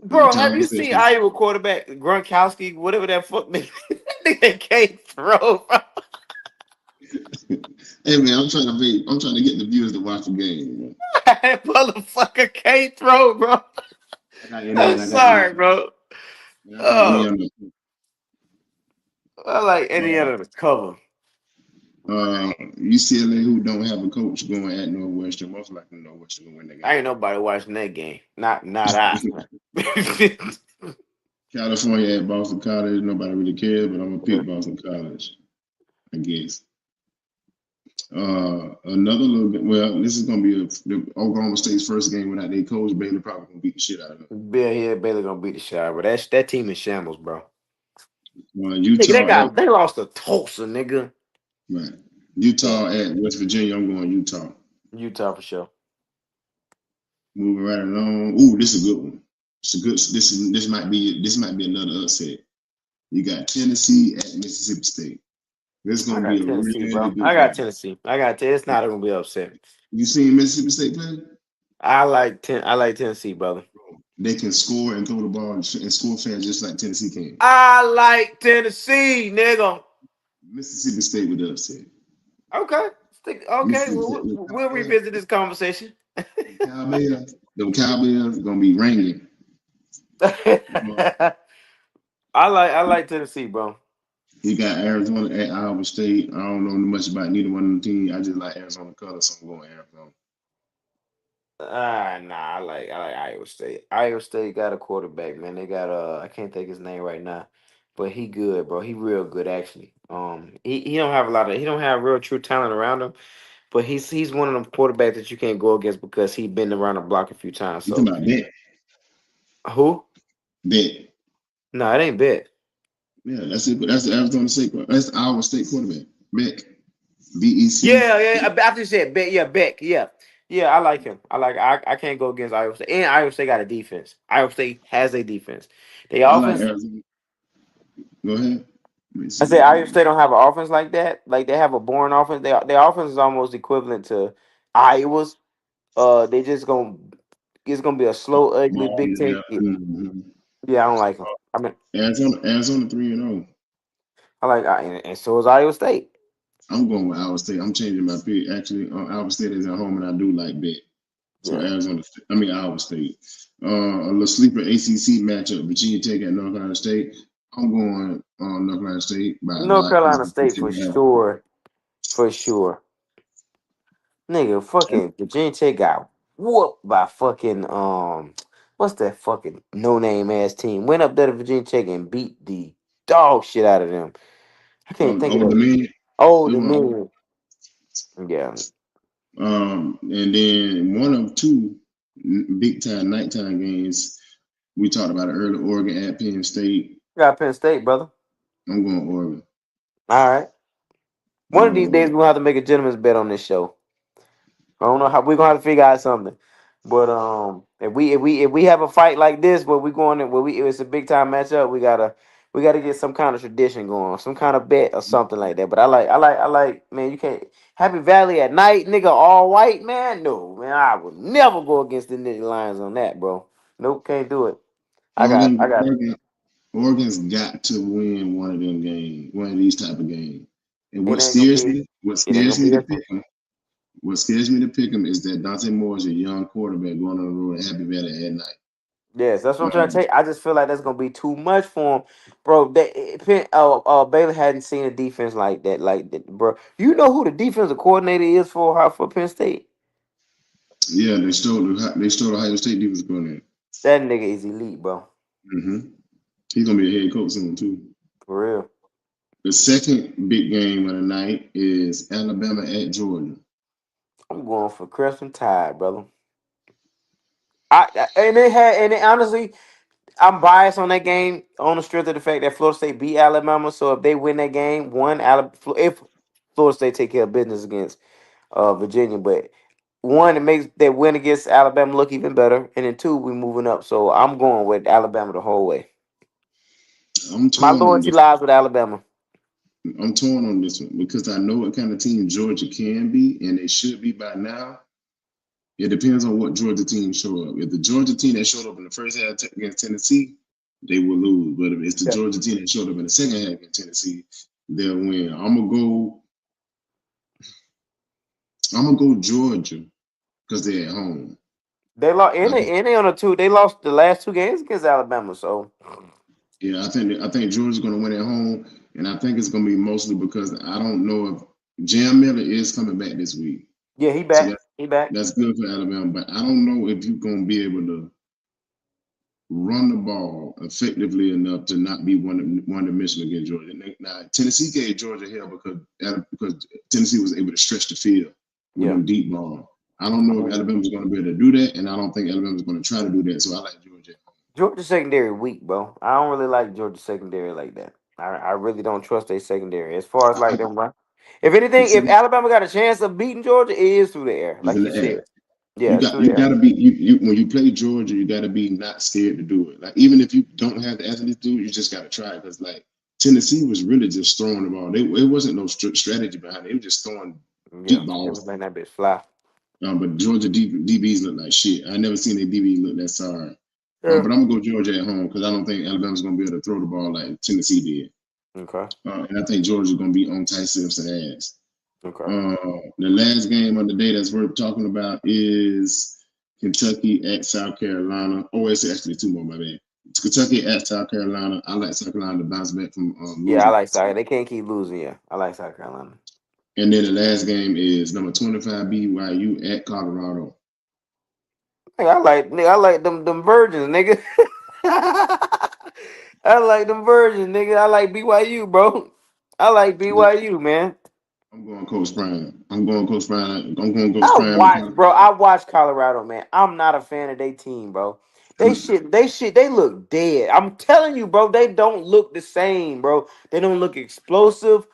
Bro, have you seen Iowa quarterback Gronkowski, whatever that fuck nigga can't throw, bro? Hey man, I'm trying to get the viewers to watch the game. Man. That motherfucker can't throw, bro. I'm sorry, bro. I like Indiana to cover. UCLA, who don't have a coach, going at Northwestern. Most likely Northwestern will win the game. I ain't nobody watching that game. Not I. California at Boston College. Nobody really cares, but I'm gonna pick Boston College, I guess. Another little bit. Well, this is gonna be the Oklahoma State's first game without their coach. Baylor probably gonna beat the shit out of them. Baylor gonna beat the shit out of them. That team is shambles, bro. Utah. They lost to Tulsa, nigga. Right. Utah at West Virginia. I'm going Utah. Utah for sure. Moving right along. Ooh, this is a good one. It's a good. This might be another upset. You got Tennessee at Mississippi State. This is gonna be a really good I got Tennessee. It's not gonna be upset. You seen Mississippi State play? I like Tennessee, brother. they can score and throw the ball and score fast just like Tennessee can. I like Tennessee, nigga. Mississippi State with upset. Okay. Okay, Mississippi State with we'll revisit this conversation. Them Cowboys gonna be ringing. I like Tennessee, bro. You got Arizona at Iowa State. I don't know much about neither one of them teams. I just like Arizona colors, so I'm going Arizona. Nah, I like Iowa State. Iowa State got a quarterback, man. They got I can't think his name right now, but he good, bro. He real good actually. He don't have he don't have real true talent around him, but he's one of them quarterbacks that you can't go against because he been around the block a few times. You So talking about Bet? who? Bet. No, it ain't Bet. Yeah, that's it. That's the Arizona State. That's the Iowa State quarterback. Beck. BEC. Yeah. After you said Beck, yeah, Beck, yeah. I like him. I can't go against Iowa State. And Iowa State got a defense. Iowa State has a defense. They I like offense. Arizona. Go ahead. I said Iowa State don't have an offense like that. Like they have a boring offense. Their offense is almost equivalent to Iowa's. They just gonna it's gonna be a slow, ugly, big Yeah. take. Yeah, I don't like them. I mean, Arizona 3-0. I like and so is Iowa State. I'm going with Iowa State. I'm changing my pick. Actually, Iowa State is at home, and I do like Bet. So Yeah. Iowa State. A little sleeper ACC matchup: Virginia Tech at North Carolina State. I'm going on North Carolina State by North Carolina State for sure. For sure. Nigga, fucking Virginia Tech got whooped by fucking what's that fucking no name ass team? Went up there to Virginia Tech and beat the dog shit out of them. I can't think of it. Oh, the man. Yeah. And then one of two big time nighttime games. We talked about it earlier. Oregon at Penn State. Got Penn State, brother. I'm going Oregon. All right. One of these days we're gonna have to make a gentleman's bet on this show. I don't know how we're gonna have to figure out something. But if we have a fight like this where we going in where it's a big time matchup, we gotta get some kind of tradition going, some kind of bet or something like that. But I like man, you can't Happy Valley at night, nigga, all white, man. No, man, I would never go against the Nittany Lions on that, bro. Nope, can't do it. I got Oregon's got to win one of them games, one of these type of games. And what scares me to pick them is that Dante Moore is a young quarterback going on the road at Happy Valley at night. Yes, that's what I'm trying to tell you. I just feel like that's gonna be too much for him, bro. Baylor hadn't seen a defense like that, bro. You know who the defensive coordinator is for Penn State? Yeah, they stole Ohio State defensive coordinator. That nigga is elite, bro. He's gonna be a head coach soon too. For real. The second big game of the night is Alabama at Georgia. I'm going for Crimson Tide, brother. Honestly, I'm biased on that game on the strength of the fact that Florida State beat Alabama. So if they win that game, if Florida State take care of business against Virginia, but one, it makes that win against Alabama look even better, and then two, we moving up. So I'm going with Alabama the whole way. My loyalty lies with Alabama. I'm torn on this one because I know what kind of team Georgia can be, and they should be by now. It depends on what Georgia team show up. If the Georgia team that showed up in the first half against Tennessee, they will lose. But if it's the Georgia team that showed up in the second half against Tennessee, they'll win. I'm gonna go Georgia because they're at home. They lost They lost the last two games against Alabama. So yeah, I think Georgia's gonna win at home, and I think it's gonna be mostly because I don't know if Jam Miller is coming back this week. Yeah, he back. He back. That's good for Alabama, but I don't know if you're gonna be able to run the ball effectively enough to not be one of Michigan against Georgia. Now Tennessee gave Georgia hell because Tennessee was able to stretch the field with them deep ball. I don't know if Alabama's going to be able to do that, and I don't think Alabama's going to try to do that. So I like Georgia. Georgia secondary weak, bro. I don't really like Georgia secondary like that. I really don't trust their secondary as far as like them run. If anything, if Alabama got a chance of beating Georgia, it is through the air, like you said. Yeah, you gotta be when you play Georgia, you gotta be not scared to do it. Like even if you don't have the athletes to do it, you just gotta try it. Because like Tennessee was really just throwing the ball. It wasn't no strategy behind it. They were just throwing deep balls. Letting that bitch fly. But Georgia DBs look like shit. I never seen a DB look that sorry. But I'm gonna go Georgia at home because I don't think Alabama's gonna be able to throw the ball like Tennessee did. Okay. And I think Georgia's gonna be on Ty Simpson's ass. Okay. The last game of the day that's worth talking about is Kentucky at South Carolina. Oh, it's actually two more, my bad. It's Kentucky at South Carolina. I like South Carolina to bounce back from Yeah, I losing. like South. They can't keep losing. Yeah, I like South Carolina. And then the last game is number 25 BYU at Colorado. I like them virgins, nigga. I like them virgins, nigga. I like BYU, bro. I like BYU, man. I'm going Coach Prime. I'm going Coach Prime. I'm going Coach I Prime. watch, bro. I watch Colorado, man. I'm not a fan of their team, bro. They look dead. I'm telling you, bro. They don't look the same, bro. They don't look explosive.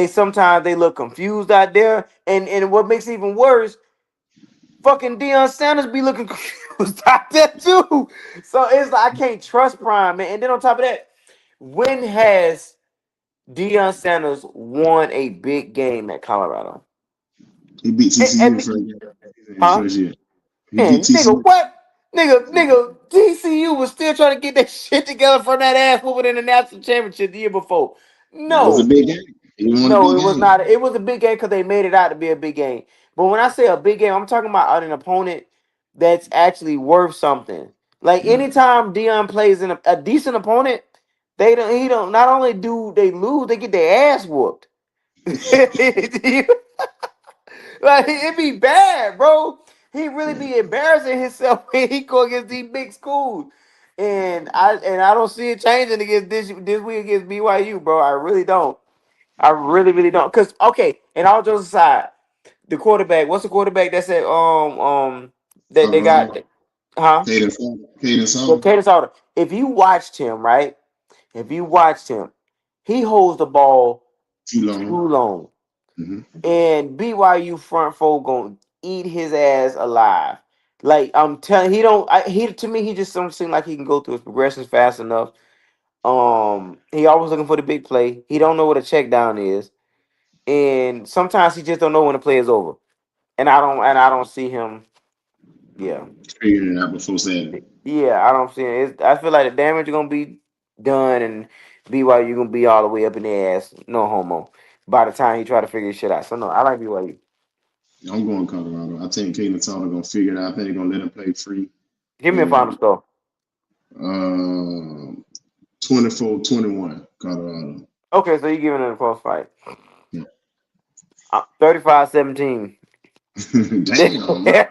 Sometimes they look confused out there. And what makes it even worse, fucking Deion Sanders be looking confused out there too. So it's like I can't trust Prime, man. And then on top of that, when has Deion Sanders won a big game at Colorado? He beat TCU first year. He beat TCU. Nigga, what? Nigga, TCU was still trying to get that shit together for that ass whooping in the national championship the year before. It was a big game. No, it was not. It was a big game because they made it out to be a big game. But when I say a big game, I'm talking about an opponent that's actually worth something. Like anytime Deion plays in a decent opponent, he don't. Not only do they lose, they get their ass whooped. Like it be bad, bro. He really be embarrassing himself when he go against these big schools. And I don't see it changing against this week against BYU, bro. I really don't. I really don't. Cause okay, and all jokes aside, the quarterback. What's the quarterback that said that they got? Huh? Caden So Sauter. Sauter. If you watched him, right? If you watched him, he holds the ball Too long. Mm-hmm. And BYU front four gonna eat his ass alive. Like I'm telling, to me he just don't seem like he can go through his progressions fast enough. He always looking for the big play. He don't know what a check down is, and sometimes he just don't know when the play is over. And I don't see him. Yeah, figuring it out before Saturday. Yeah, I don't see it. I feel like the damage is gonna be done, and BYU gonna be all the way up in the ass. No homo. By the time he try to figure his shit out, so no, I like BYU. I'm going Colorado. I think Caden Sauter gonna figure it out. I think they're gonna let him play free. Give me a final score. 24-21, Colorado. Okay, so you're giving it a close fight. Yeah. 35-17. Damn.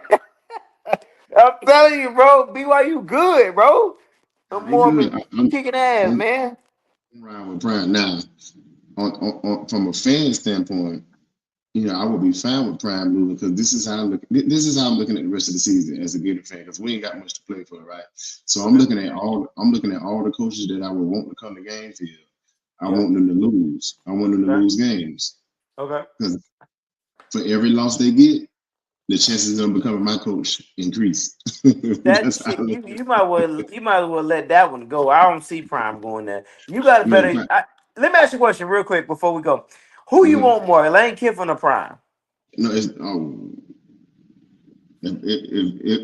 I'm telling you, bro. BYU good, bro. I'm kicking ass, man. I'm riding with Prime now. From a fan standpoint, I would be fine with Prime moving because this is how I'm looking at the rest of the season as a Gator fan because we ain't got much to play for, right? So I'm looking at all the coaches that I would want to come to game field. I want them to lose. I want them to lose games. Okay. Because for every loss they get, the chances of them becoming my coach increase. You might as well let that one go. I don't see Prime going there. You got a better. Let me ask you a question real quick before we go. Who you want more, Lane Kiffin or Prime? No, it's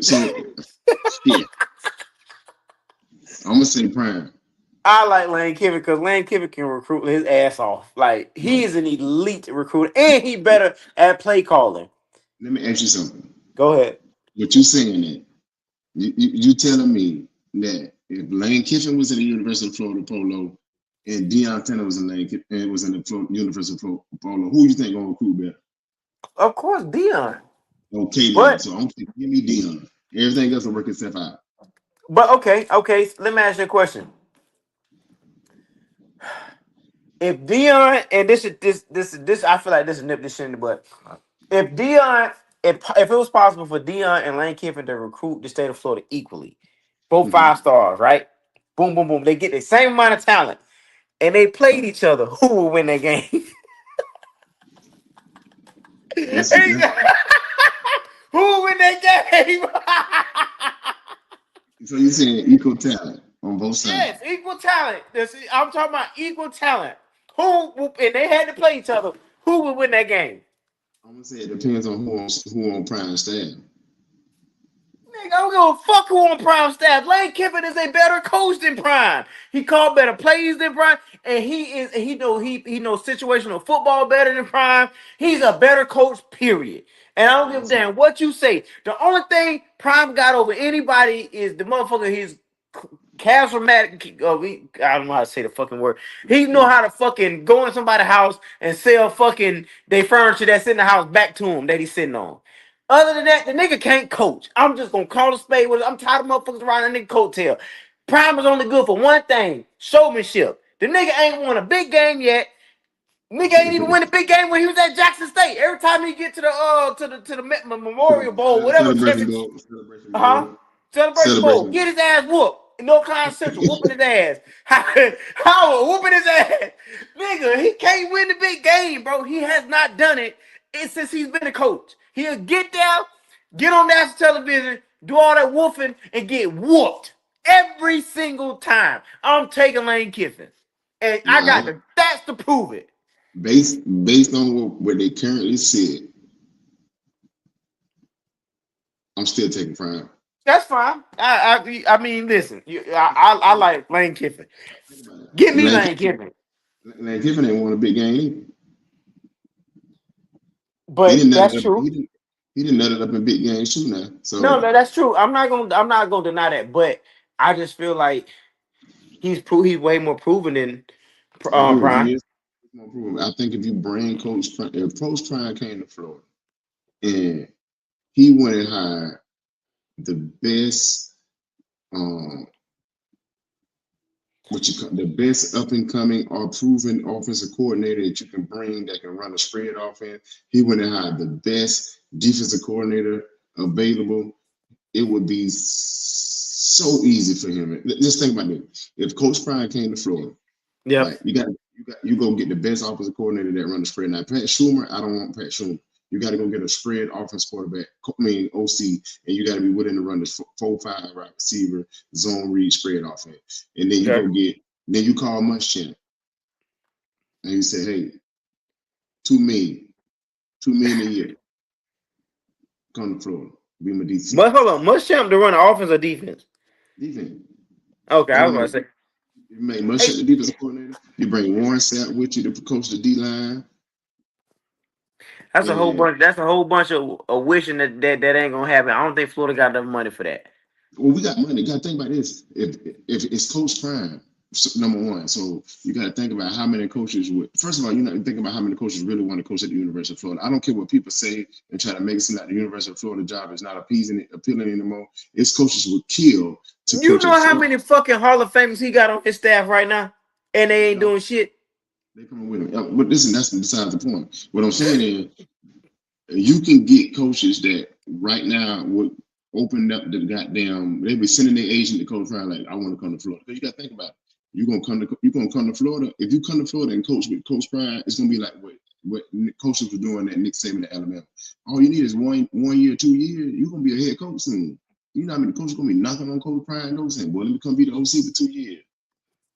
shit. I'm gonna say Prime. I like Lane Kiffin because Lane Kiffin can recruit his ass off. Like he is an elite recruiter, and he better at play calling. Let me ask you something. Go ahead. What you saying that? You telling me that if Lane Kiffin was at the University of Florida Polo and Deion Tanner was in the University of Polo, who you think gonna recruit better? Of course, Deion. Okay, then. So I'm thinking, give me Deion. Everything else will work itself out. But okay. Let me ask you a question. If Deion and this, I feel like this is nip this shit in the butt. If Deion, if it was possible for Deion and Lane Kiffin to recruit the state of Florida equally, both 5 stars, right? Boom, boom, boom. They get the same amount of talent, and they played each other. Who will win that game? Who will win that game? So you're saying equal talent on both sides? Yes, equal talent. I'm talking about equal talent. And they had to play each other. Who would win that game? I'm gonna say it depends on who on Prime staff. Nigga, I don't give a fuck who on Prime staff. Lane Kiffin is a better coach than Prime. He called better plays than Prime, and he knows situational football better than Prime. He's a better coach, period. And I don't give a damn what you say. The only thing Prime got over anybody is the motherfucker. He's charismatic. I don't know how to say the fucking word. He know how to fucking go in somebody's house and sell fucking they furniture that's in the house back to him that he's sitting on. Other than that, the nigga can't coach. I'm just gonna call a spade with it. I'm tired of motherfuckers riding that nigga coattail. Prime is only good for one thing: showmanship. The nigga ain't won a big game yet. Nigga ain't even win a big game when he was at Jackson State. Every time he get to the Memorial Bowl, whatever Celebration championship, bowl. Celebration Bowl, get his ass whooped. North Carolina Central whooping his ass. Howard whooping his ass. Nigga, he can't win the big game, bro. He has not done it since he's been a coach. He'll get there, get on national television, do all that woofing, and get whooped every single time. I'm taking Lane Kiffin. And I got the stats to prove it. Based on what they currently said, I'm still taking Prime. That's fine. I mean, listen. I like Lane Kiffin. Give me Lane Kiffin. Lane Kiffin ain't won a big game either. But that's true. He didn't nut it up in big games too now. So no, that's true. I'm not gonna deny that. But I just feel like he's way more proven than Prime. I think if you bring Coach Prime came to Florida and he went and hired the best the best up and coming or proven offensive coordinator that you can bring that can run a spread offense. He went and hired the best defensive coordinator available. It would be so easy for him. Just think about it. If Coach Prime came to Florida, yeah, right, you go get the best offensive coordinator that run the spread. Now, Pat Schumer, I don't want Pat Schumer. You got to go get a spread offense quarterback, OC, and you got to be willing to run this 4-5 right receiver, zone read spread offense. And then then you call Muschamp. And you say, hey, $2 million a year. Come to Florida. Be my DC. But hold on, Muschamp to run offense or defense? Defense. Okay, I was about to say. You make Muschamp the defensive coordinator. You bring Warren Sapp with you to coach the D line. That's a whole bunch. That's a whole bunch of wishing that ain't gonna happen. I don't think Florida got enough money for that. Well, we got money. You got to think about this. If it's Coach Prime, number one, so you got to think about how many coaches would. First of all, you're not thinking about how many coaches really want to coach at the University of Florida. I don't care what people say and try to make it seem like the University of Florida job is not appealing anymore. Its coaches would kill. You know how many fucking Hall of Famers he got on his staff right now, and they ain't doing shit. They coming with him. But listen, that's besides the point. What I'm saying is, you can get coaches that right now would open up the goddamn. They be sending their agent to Coach Prime like, I want to come to Florida. Because you got to think about it. You're gonna come to Florida. If you come to Florida and coach with Coach Prime, it's gonna be like what coaches were doing at Nick Saban at Alabama. All you need is one year, 2 years. You're gonna be a head coach soon. You know how many coaches gonna be knocking on Coach Prime door saying, "Well, let me come be the OC for 2 years."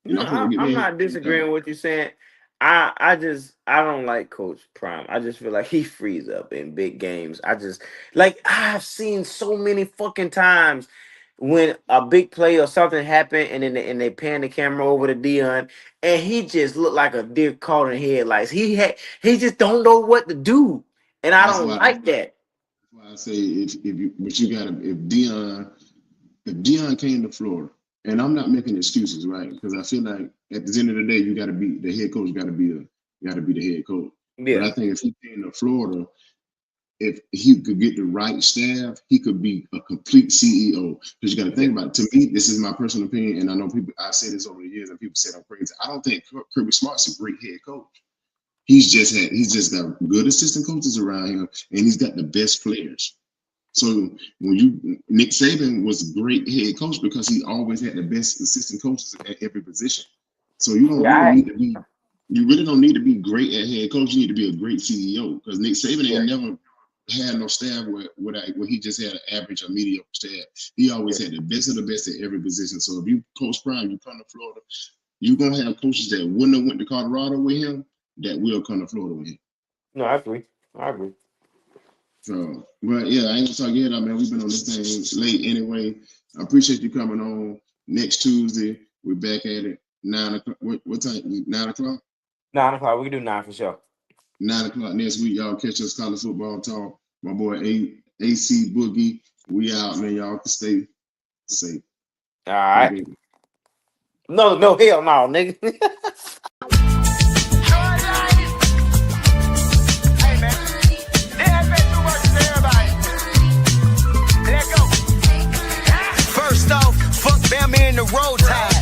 I'm not disagreeing with what you're saying. I don't like Coach Prime. I just feel like he frees up in big games. I've seen so many fucking times when a big play or something happened and then they pan the camera over to Dion and he just looked like a deer caught in headlights. He just don't know what to do. And I don't like that. That's why I say if Dion came to Florida, and I'm not making excuses, right? Because I feel like at the end of the day, you got to be the head coach. Got to be the head coach. Yeah. But I think if he came to Florida, if he could get the right staff, he could be a complete CEO. Because you got to think about it. To me, this is my personal opinion, and I know people. I say this over the years, and people say I'm crazy. I don't think Kirby Smart's a great head coach. He's just got good assistant coaches around him, and he's got the best players. So Nick Saban was a great head coach because he always had the best assistant coaches at every position. So you really don't need to be great at head coach. You need to be a great CEO because Nick Saban ain't never had no staff where he just had an average or mediocre staff. He always had the best of the best at every position. So if you coach Prime, you come to Florida, you're gonna have coaches that wouldn't have went to Colorado with him that will come to Florida with him. No, I agree. So, but yeah, I ain't gonna talk yet, man. We've been on this thing late anyway. I appreciate you coming on. Next Tuesday, we're back at it. 9 o'clock. What time? 9 o'clock? 9 o'clock. We can do 9 for sure. 9 o'clock next week. Y'all catch us college football talk. My boy AC Boogie. We out, man. Y'all can stay safe. All right. No, hell no, nigga. Hey, man. They have been too much for everybody. Let go. First off, fuck Bama in the road tide.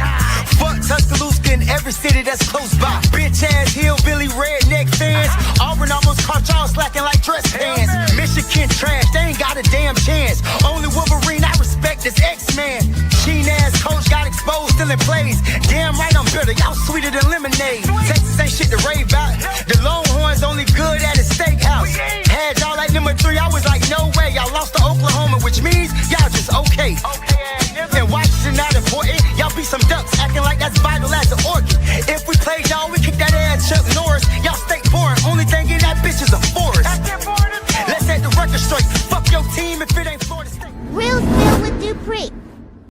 Fuck Tuscaloosa in every city that's close by. Bitch ass hillbilly redneck fans. Auburn almost caught y'all slacking like dress pants. Michigan trash, they ain't got a damn chance. Only Wolverine I respect is X-Man. Keen ass coach got exposed, still in plays. Damn right I'm bitter, y'all sweeter than lemonade. Texas ain't shit to rave about. The Longhorns only good at a steakhouse. Had y'all like number 3, I was like, no way. Y'all lost to Oklahoma, which means y'all just okay.